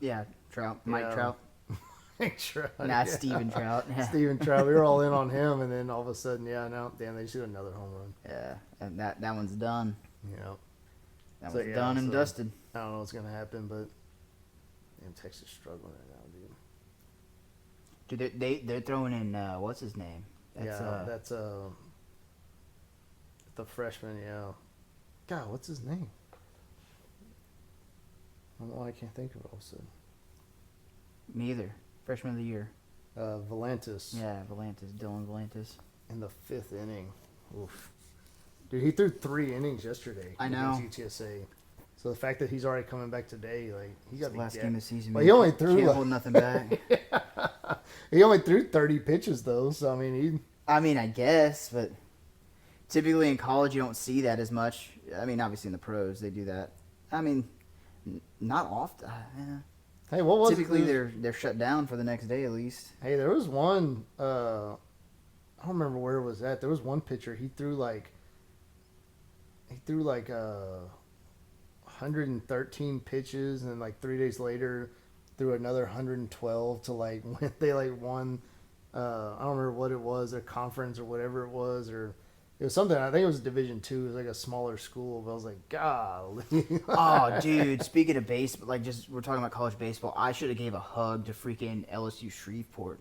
Yeah, Trout. Mike Trout. Mike Trout. Nah, Steven Trout. Yeah. Steven Trout. We were all in on him, and then all of a sudden, now, damn, they shoot another home run. Yeah, and that one's done. Yeah. That one's done and dusted. I don't know what's going to happen, but damn, Texas is struggling right now, dude. Dude, they're throwing in, what's his name? That's the freshman, yeah. God, what's his name? I don't know why I can't think of it all of a sudden. Me either. Freshman of the year. Volantis. Yeah, Dylan Volantis. In the 5th inning. Oof. Dude, he threw 3 innings yesterday. I know. Against UTSA. So the fact that he's already coming back today, like he got the last game of the season. Well, he only threw. Can't hold nothing back. He only threw 30 pitches though, so I mean I guess, but typically in college you don't see that as much. I mean, obviously in the pros they do that. I mean. Not often. Yeah. Hey, what was typically they're shut down for the next day at least. Hey, there was one. I don't remember where it was at. There was one pitcher. He threw like 113 pitches, and like 3 days later, threw another 112 to like when they like won. I don't remember what it was, their conference or whatever it was, or. It was something, I think it was Division II. It was like a smaller school, but I was like, golly. Oh, dude, speaking of baseball, like we're talking about college baseball, I should have gave a hug to freaking LSU Shreveport.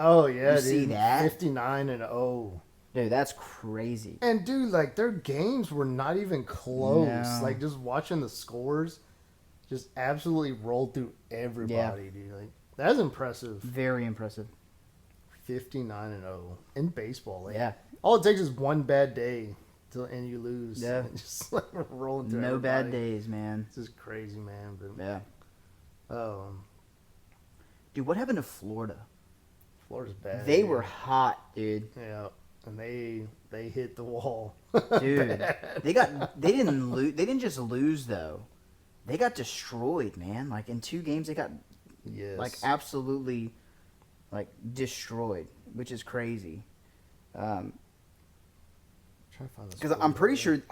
Oh, yeah, dude. See that? 59-0. Dude, that's crazy. And, dude, like, their games were not even close. No. Like, just watching the scores just absolutely rolled through everybody, dude. Like, that's impressive. Very impressive. 59-0 in baseball. Like, yeah. All it takes is one bad day and you lose. Yeah. Just like rolling through No everybody. bad days, man. It's just crazy, man. But, yeah. Dude, what happened to Florida? Florida's bad. They were hot, dude. Yeah. And they hit the wall. Dude. They didn't just lose though. They got destroyed, man. Like in 2 games they got like absolutely like destroyed, which is crazy. Because I'm pretty sure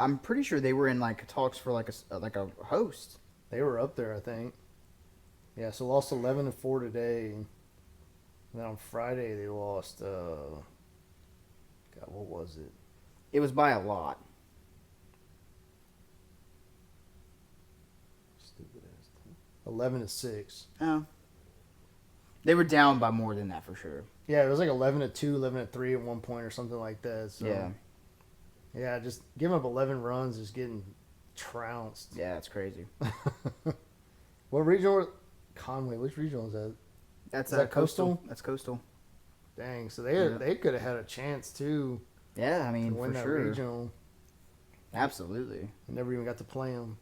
they were in like talks for like a host. They were up there, I think. Yeah, so lost 11-4 today. And then on Friday they lost. God, what was it? It was by a lot. Stupid ass thing. 11-6. Oh. They were down by more than that for sure. Yeah, it was like 11-2, 11-3 at one point or something like that. So, yeah. Yeah, just giving up 11 runs is getting trounced. Yeah, that's crazy. What regional? Conway. Which regional is that? Is that Coastal? That's Coastal. Dang, so they could have had a chance too. Yeah, I mean, to win for that sure. regional. Absolutely. I never even got to play him.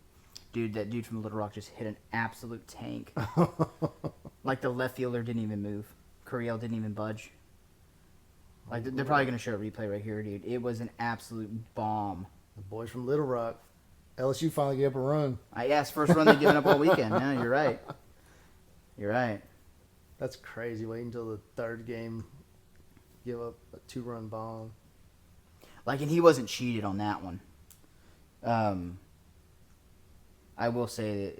Dude, that dude from Little Rock just hit an absolute tank. Like the left fielder didn't even move. Curiel didn't even budge. Like they're probably gonna show a replay right here, dude. It was an absolute bomb. The boys from Little Rock. LSU finally gave up a run. First run they've given up all weekend. Yeah, you're right. You're right. That's crazy. Wait until the third game, give up a 2-run bomb. Like, and he wasn't cheated on that one. I will say that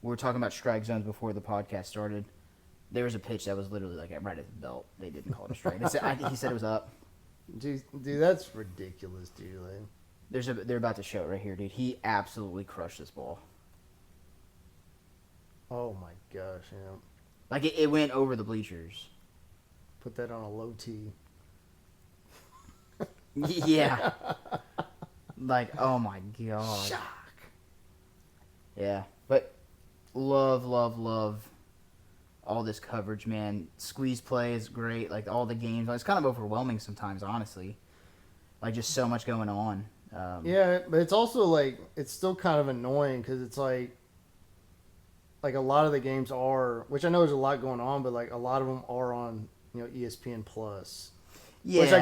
we were talking about strike zones before the podcast started. There was a pitch that was literally like right at the belt. They didn't call it a strike. He said it was up. Dude, that's ridiculous, dude. Like, They're about to show it right here, dude. He absolutely crushed this ball. oh my gosh, yeah. Like it went over the bleachers. Put that on a low tee. Yeah. Like, oh my god. Shock. Yeah, but love all this coverage, man. Squeeze play is great. Like all the games, it's kind of overwhelming sometimes, honestly. Like just so much going on. Yeah, but it's also like it's still kind of annoying because it's like a lot of the games are, which I know there's a lot going on, but like a lot of them are on ESPN Plus. Yeah. Which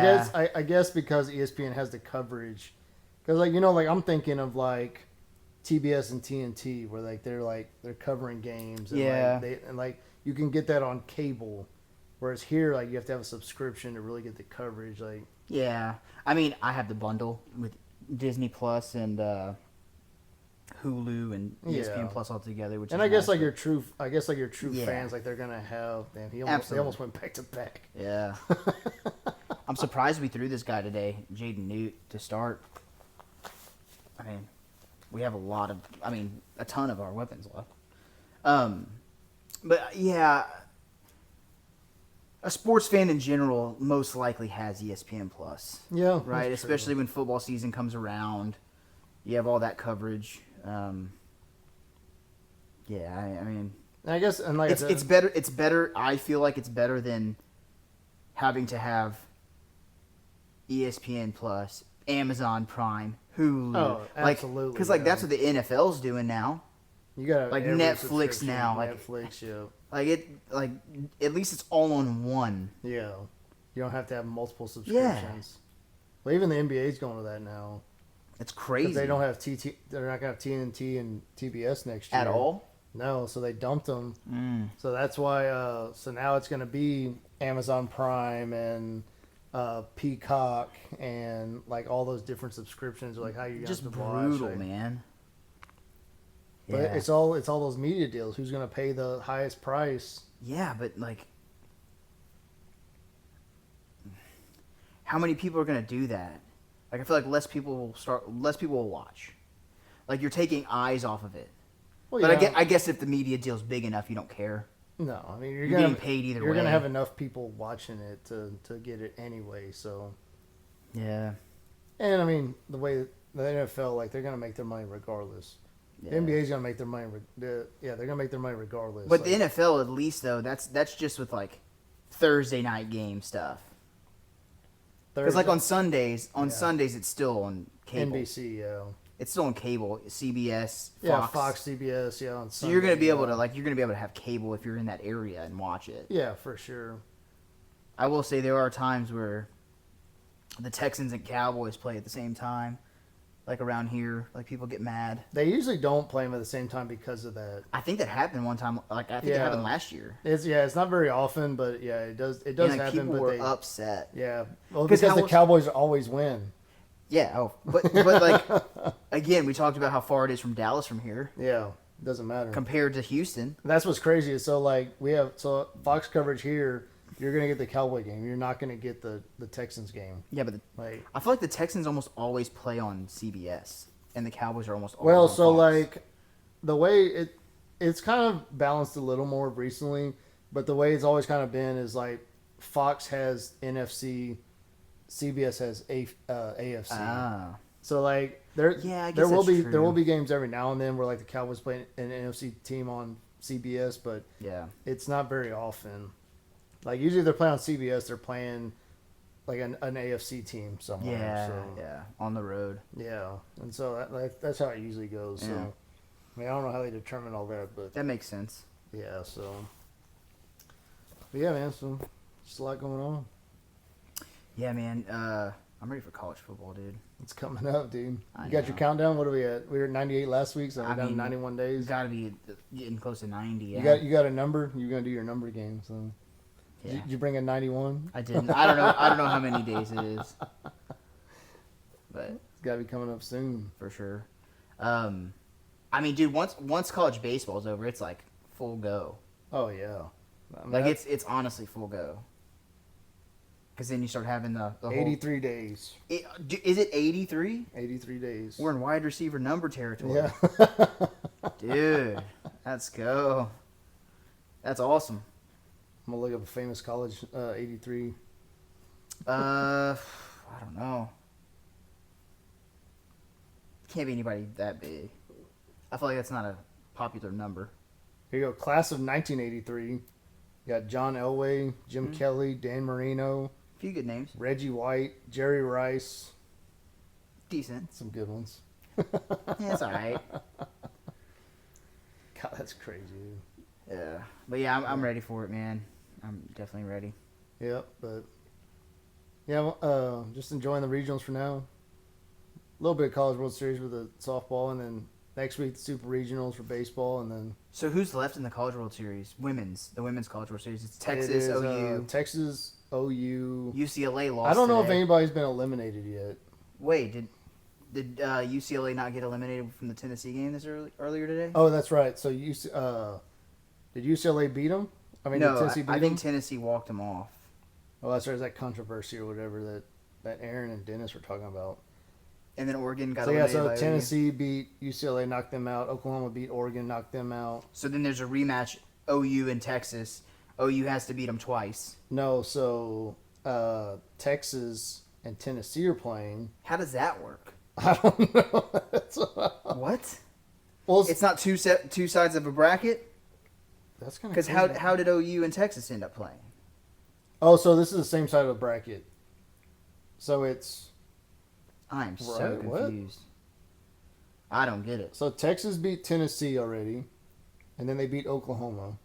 I guess because ESPN has the coverage, because like I'm thinking of like TBS and TNT where they're covering games. And yeah. Like you can get that on cable, whereas here like you have to have a subscription to really get the coverage. Like yeah, I mean I have the bundle with Disney Plus and Hulu and ESPN Plus all together, which and is I guess nice, like your true fans, like they're gonna have. Damn, they almost went back to back. Yeah. I'm surprised we threw this guy today, Jaden Newt, to start. I mean, we have a ton of our weapons left. But yeah, a sports fan in general most likely has ESPN Plus. Yeah, right. Especially when football season comes around, you have all that coverage. Yeah, I mean, I guess, and like it's better. It's better. I feel like it's better than having to have ESPN Plus, Amazon Prime, Hulu. Oh, absolutely. Because that's what the NFL's doing now. You got like Netflix now. Netflix, yeah. Like at least it's all on one. Yeah, you don't have to have multiple subscriptions. Yeah. Well, even the NBA's going to that now. It's crazy. They don't have They're not gonna have TNT and TBS next year at all. No, so they dumped them. So that's why. So now it's gonna be Amazon Prime and Peacock and like all those different subscriptions. Like how you just have to brutal, watch, man. But yeah. it's all those media deals. Who's gonna pay the highest price? Yeah, but like, how many people are gonna do that? Like I feel like less people will watch. Like you're taking eyes off of it. Well, but I guess if the media deal's big enough, you don't care. No, I mean you're getting paid either way. You're gonna have enough people watching it to get it anyway. So yeah, and I mean the way the NFL, like they're gonna make their money regardless. Yeah. The NBA's gonna make their money. They're gonna make their money regardless. But the NFL, at least though, that's just with like Thursday night game stuff. Because like on Sundays it's still on cable. NBC, yeah. It's still on cable. CBS, Fox. Yeah, Fox, CBS, yeah. On Sunday, so you're gonna be able to have cable if you're in that area and watch it. Yeah, for sure. I will say there are times where the Texans and Cowboys play at the same time. Like around here, like people get mad. They usually don't play them at the same time because of that. I think that happened one time. Like I think it happened last year. It's not very often, but yeah, it does happen. People were upset. Yeah, well, because the Cowboys always win. Yeah. But like again, we talked about how far it is from Dallas from here. Yeah, it doesn't matter compared to Houston. That's what's crazy is we have Fox coverage here. You're going to get the Cowboy game. You're not going to get the Texans game. Yeah, but I feel like the Texans almost always play on CBS, and the Cowboys are almost always on Fox. Like the way it's kind of balanced a little more recently, but the way it's always kind of been is like Fox has NFC, CBS has AFC. Ah. So like there will be games every now and then where like the Cowboys play an NFC team on CBS, but it's not very often. Like usually they're playing on CBS, they're playing like an AFC team somewhere. Yeah, on the road. Yeah, and so that's how it usually goes. Yeah. So I mean, I don't know how they determine all that, but that makes sense. Yeah. So, but yeah, man. So just a lot going on. Yeah, man. I'm ready for college football, dude. It's coming up, dude. I You got know. your countdown? What are we at? We were at 98 last week, so we're I down to mean, 91 days. Got to be getting close to 90. You Yeah. got a number? You're going to do your number game, so. Yeah. Did you bring a 91? I didn't. I don't know. I don't know how many days it is, but It's got to be coming up soon. for sure. I mean, dude, once college baseball's over, it's like full go. Oh, yeah. I mean, Like it's honestly full go. Because then you start having the whole 83 days. Is it 83? 83 days. We're in wide receiver number territory. Yeah. Dude, let's go. That's awesome. I'm going to look up a famous college 83. I don't know. Can't be anybody that big. I feel like that's not a popular number. Here you go. Class of 1983. You got John Elway, Jim Kelly, Dan Marino, A few good names. Reggie White, Jerry Rice. Decent. Some good ones. Yeah, it's all right. God, that's crazy. Yeah. But yeah, I'm ready for it, man. I'm definitely ready. Yep, but yeah, just enjoying the regionals for now. A little bit of College World Series with the softball, and then next week the Super Regionals for baseball, and then So who's left in the College World Series? The women's College World Series. It's Texas, it is, OU, Texas, OU. UCLA lost. I don't know if today. anybody's been eliminated yet. Wait, did UCLA not get eliminated from the Tennessee game earlier today? Oh, that's right. So did UCLA beat them? I mean, did No, Tennessee beat I think them? Tennessee walked them off. Oh, that's right. There's that controversy or whatever that Aaron and Dennis were talking about. And then Oregon got So yeah, eliminated so by OU. Tennessee beat UCLA, knocked them out. Oklahoma beat Oregon, knocked them out. So then there's a rematch, OU and Texas. OU has to beat them twice. No, so Texas and Tennessee are playing. How does that work? I don't know. What? Well, It's not two sides of a bracket? that's kind of Because how did OU and Texas end up playing? Oh, so this is the same side of the bracket. So it's I'm so Right, what? confused. I don't get it. so Texas beat Tennessee already, and then they beat Oklahoma.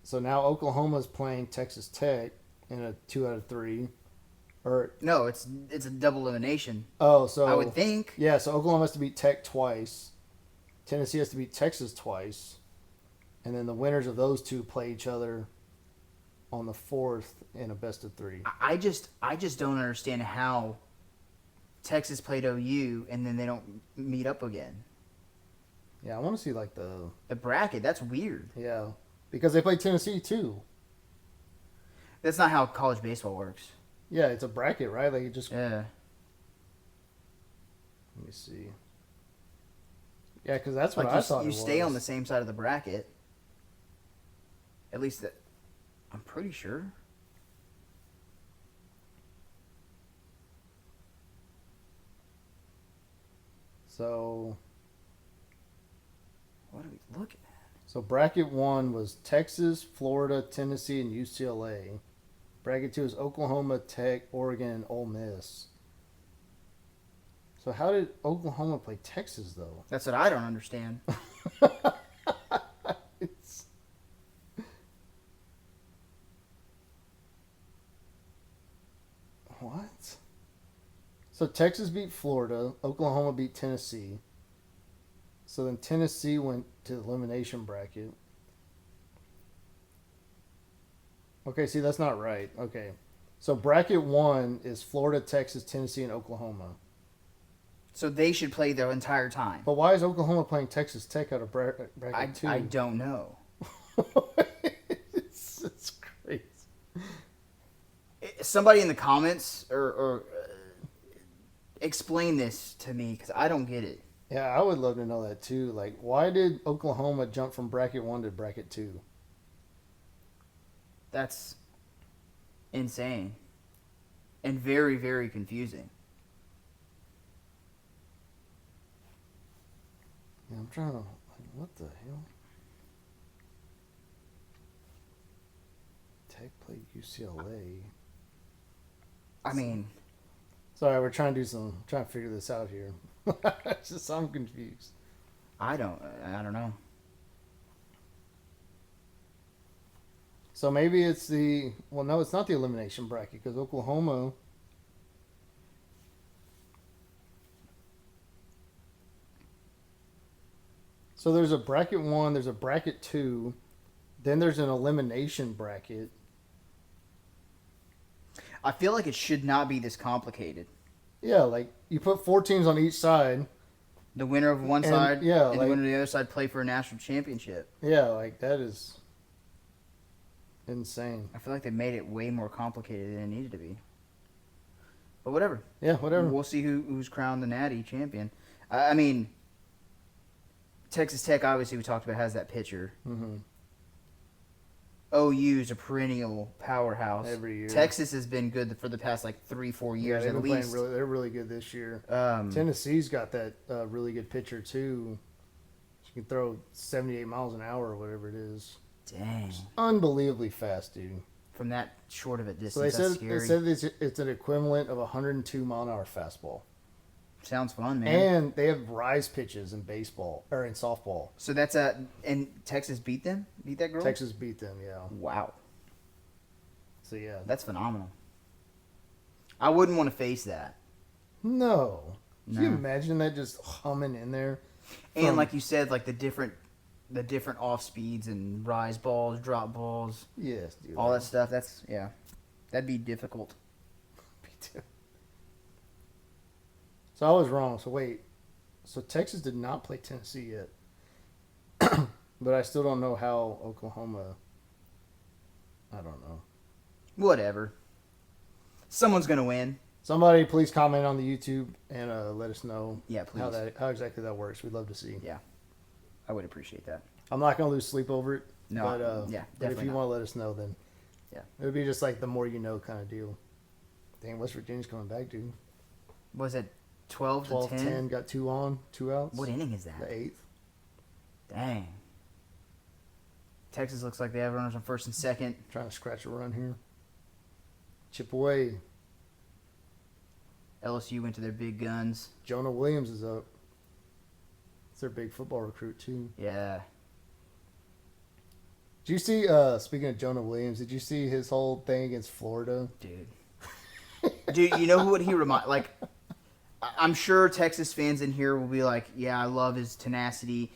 So now Oklahoma's playing Texas Tech in a 2 out of 3. Or No, it's a double elimination. so I would think. Yeah, so Oklahoma has to beat Tech twice. Tennessee has to beat Texas twice. And then the winners of those two play each other on the 4th in a best of 3. I just don't understand how Texas played OU and then they don't meet up again. Yeah, I want to see like the bracket, that's weird. yeah, because they play Tennessee too. That's not how college baseball works. Yeah, it's a bracket, right? Like it just Yeah. let me see. Yeah, because that's what I thought. You it stay was. on the same side of the bracket. At least I'm pretty sure. So What are we looking at? So bracket 1 was Texas, Florida, Tennessee, and UCLA. Bracket 2 is Oklahoma, Tech, Oregon, and Ole Miss. So how did Oklahoma play Texas though? That's what I don't understand. It's... What? So Texas beat Florida, Oklahoma beat Tennessee. So then Tennessee went to the elimination bracket. Okay, see, that's not right. Okay. So bracket 1 is Florida, Texas, Tennessee, and Oklahoma. So they should play the entire time. But why is Oklahoma playing Texas Tech out of bracket 2? I don't know. it's crazy. Somebody in the comments or explain this to me because I don't get it. Yeah, I would love to know that too. Like, why did Oklahoma jump from bracket 1 to bracket 2? That's insane and very, very confusing. Yeah, I'm trying to. Like, what the hell? Tech played UCLA. I mean, Sorry, we're trying to figure this out here. It's just I'm confused. I don't know. So maybe it's the no, it's not the elimination bracket because Oklahoma. So there's a bracket 1, there's a bracket 2, then there's an elimination bracket. I feel like it should not be this complicated. Yeah, like you put 4 teams on each side. The winner of one And, side yeah, and like- the winner of the other side play for a national championship. Yeah, like that is insane. I feel like they made it way more complicated than it needed to be. But whatever. Yeah, whatever. We'll see who's crowned the Natty champion. I mean, Texas Tech, obviously, we talked about, has that pitcher. Mm-hmm. OU's a perennial powerhouse. Every year. Texas has been good for the past, 3-4 years they've at been least. playing they're really good this year. Um, Tennessee's got that really good pitcher too. She can throw 78 miles an hour or whatever it is. Dang. Unbelievably fast, dude. From that short of a distance, So they that's said scary. it's an equivalent of a 102 mile an hour fastball. Sounds fun, man. And they have rise pitches in baseball or in softball. So that's and Texas beat them? Beat that girl? Texas beat them, yeah. Wow. So yeah, That's phenomenal. I wouldn't want to face that. no. Can you No. imagine that just humming in there? And From- like you said, the different off speeds and rise balls, drop balls, Yes, dude. all that stuff. That'd be difficult. Me too. So I was wrong. So wait. So Texas did not play Tennessee yet. But I still don't know how Oklahoma. I don't know. Whatever. Someone's gonna win. Somebody please comment on the YouTube and let us know Yeah, please. how exactly that works. We'd love to see. Yeah, I would appreciate that. I'm not gonna lose sleep over it. No, but, yeah, but if definitely you not. want to let us know, then Yeah. it would be just like the more you know kind of deal. Dang, West Virginia's coming back, dude. Was it 12 to 12-10, 10? got 2 on, 2 outs. What inning is that? The 8th. Dang. Texas looks like they have runners on first and second. Trying to scratch a run here. Chip away. LSU went to their big guns. Jonah Williams is up. It's their big football recruit too. Yeah. Did you see? Speaking of Jonah Williams, did you see his whole thing against Florida? Dude, you know what he I'm sure Texas fans in here will be like, yeah, I love his tenacity.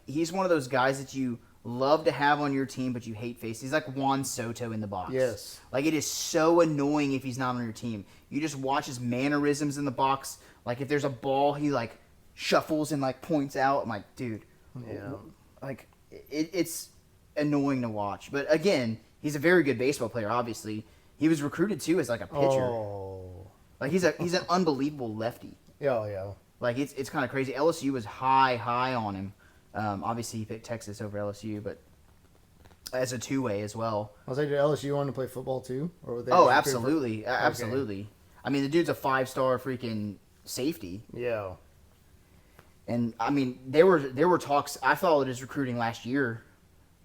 He's one of those guys that you love to have on your team, but you hate facing. He's like Juan Soto in the box. Yes. It is so annoying if he's not on your team. You just watch his mannerisms in the box. If there's a ball, he shuffles and points out. I'm like, dude. Yeah. It's annoying to watch. But again, he's a very good baseball player, obviously. He was recruited too as a pitcher. Oh. He's an unbelievable lefty. Yeah, yeah. It's kind of crazy. LSU was high on him. Obviously, he picked Texas over LSU, but as a two-way as well. I was like, did LSU want to play football too, or were they? Oh, just absolutely, Okay. absolutely. I mean, the dude's a 5-star freaking safety, Yeah. and I mean, there were talks. I followed his recruiting last year.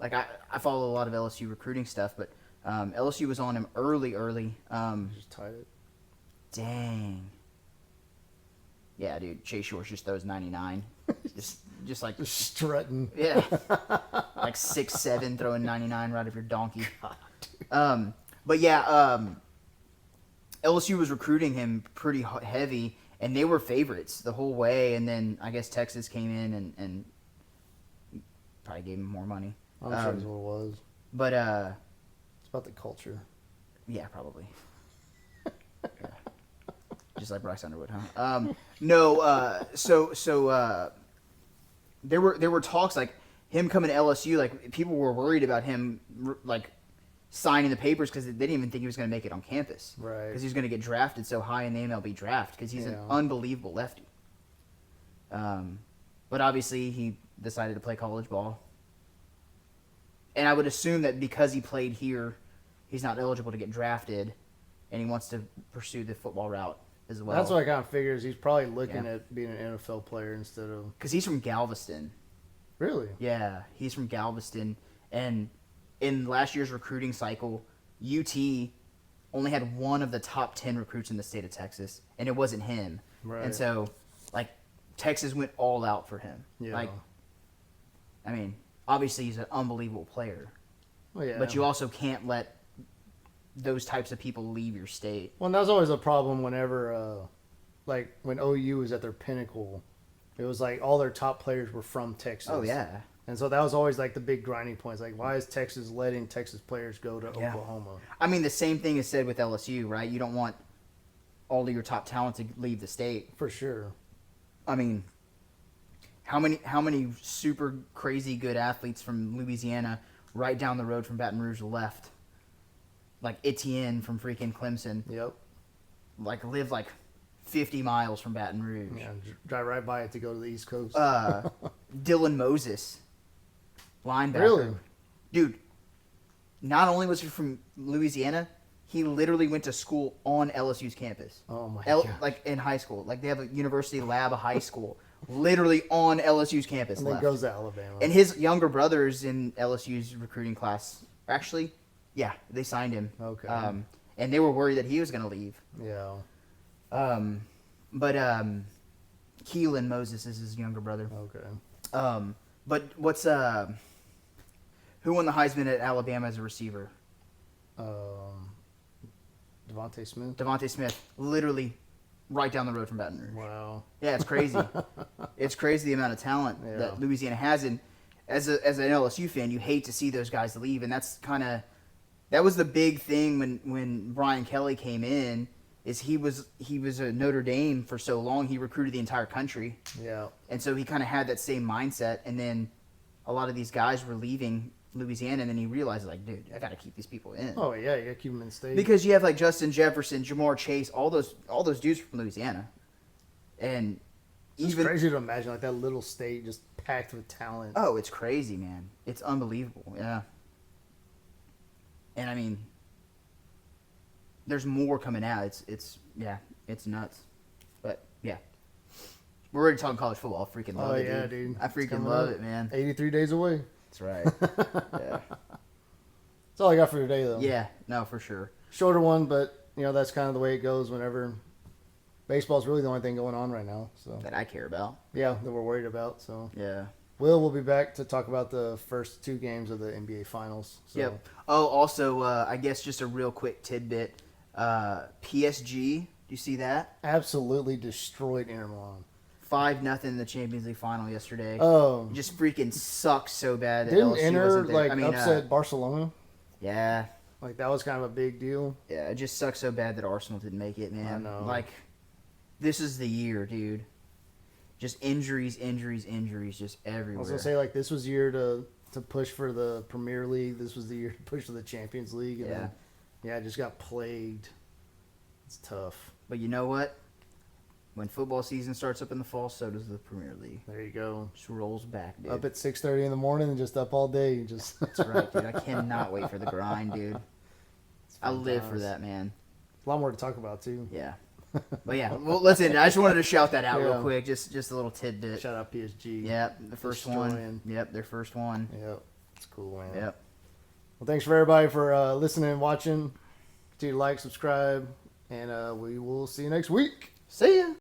I follow a lot of LSU recruiting stuff, but LSU was on him early. Just tied it. Dang. Yeah, dude. Chase Shores just throws 99. just Just strutting. yeah, 6'7", throwing 99 right of your donkey. But yeah, LSU was recruiting him pretty heavy, and they were favorites the whole way. And then I guess Texas came in and probably gave him more money. I'm sure that's what it was. But It's about the culture. yeah, probably. Yeah. Just like Bryce Underwood, huh? No. So there were talks him coming to LSU. People were worried about him signing the papers because they didn't even think he was going to make it on campus. Right. Because he was going to get drafted so high in the MLB draft because he's an unbelievable lefty. But obviously he decided to play college ball. And I would assume that because he played here, he's not eligible to get drafted, and he wants to pursue the football route as well. That's what I kind of figures. He's probably looking Yeah. at being an NFL player instead of. Because he's from Galveston. Really? Yeah, he's from Galveston. And in last year's recruiting cycle, UT only had one of the top 10 recruits in the state of Texas, and it wasn't him. Right. And so, Texas went all out for him. Yeah. I mean, obviously he's an unbelievable player. Oh, yeah. But you also can't let those types of people leave your state. Well, and that was always a problem whenever, like, when OU was at their pinnacle. It was like all their top players were from Texas. Oh, yeah. And so that was always like the big grinding points. Like, why is Texas letting Texas players go to Yeah. Oklahoma? I mean, the same thing is said with LSU, right? You don't want all of your top talent to leave the state. For sure. I mean, how many super crazy good athletes from Louisiana right down the road from Baton Rouge left? Like Etienne from freaking Clemson. Yep. Like live like 50 miles from Baton Rouge. Yeah, drive right by it to go to the East Coast. Dylan Moses, linebacker. Really? Dude, not only was he from Louisiana, he literally went to school on LSU's campus. Oh, my God. Like in high school. Like they have a university lab, a high school, literally on LSU's campus. And then left. goes to Alabama. And his younger brother's in LSU's recruiting class. Actually, yeah, they signed him. Okay. And they were worried that he was going to leave. Yeah. But Keelan Moses is his younger brother. Okay. But what's who won the Heisman at Alabama as a receiver? Devontae Smith. Devontae Smith, literally right down the road from Baton Rouge. Wow. Yeah, it's crazy. It's crazy the amount of talent that Louisiana has, and as an LSU fan, you hate to see those guys leave, and that was the big thing when Brian Kelly came in. Is he was a Notre Dame for so long, he recruited the entire country. Yeah. And so he kind of had that same mindset, and then a lot of these guys were leaving Louisiana, and then he realized, like, dude, I got to keep these people in. Oh, yeah, you got to keep them in state. Because you have, like, Justin Jefferson, Jamar Chase, all those dudes from Louisiana. And it's crazy to imagine, like, that little state just packed with talent. Oh, it's crazy, man. It's unbelievable, yeah. And, I mean, there's more coming out. It's nuts. But, yeah. We're already talking college football. I freaking love it, yeah, dude. I freaking love it, man. 83 days away. That's right. Yeah. That's all I got for today, though. Yeah, no, for sure. Shorter one, but, that's kind of the way it goes whenever baseball's really the only thing going on right now. So That I care about. Yeah, that we're worried about. So Yeah. We'll be back to talk about the first two games of the NBA Finals. So. Yep. Oh, also, I guess just a real quick tidbit. PSG, do you see that? Absolutely destroyed Inter Milan. 5-0 in the Champions League final yesterday. Oh. Just freaking sucks so bad that Didn't LSU Inter, wasn't there. upset Barcelona? Yeah. Like, that was kind of a big deal. Yeah, it just sucks so bad that Arsenal didn't make it, man. I know. Like, this is the year, dude. Just injuries, just everywhere. I was going to say, like, this was the year to push for the Premier League. This was the year to push for the Champions League. And Yeah. Then, just got plagued. It's tough. But you know what? When football season starts up in the fall, so does the Premier League. There you go. Just rolls back, dude. Up at 6:30 in the morning and just up all day. That's right, dude. I cannot wait for the grind, dude. I live for that, man. A lot more to talk about, too. Yeah. But yeah, well, listen, I just wanted to shout that out real Yeah. quick. Just a little tidbit. Shout out PSG. Yep, the first one. Destroying. Yep, their first one. Yep. It's cool, man. Yep. Well, thanks for everybody for listening and watching. Continue to like, subscribe, and we will see you next week. See ya.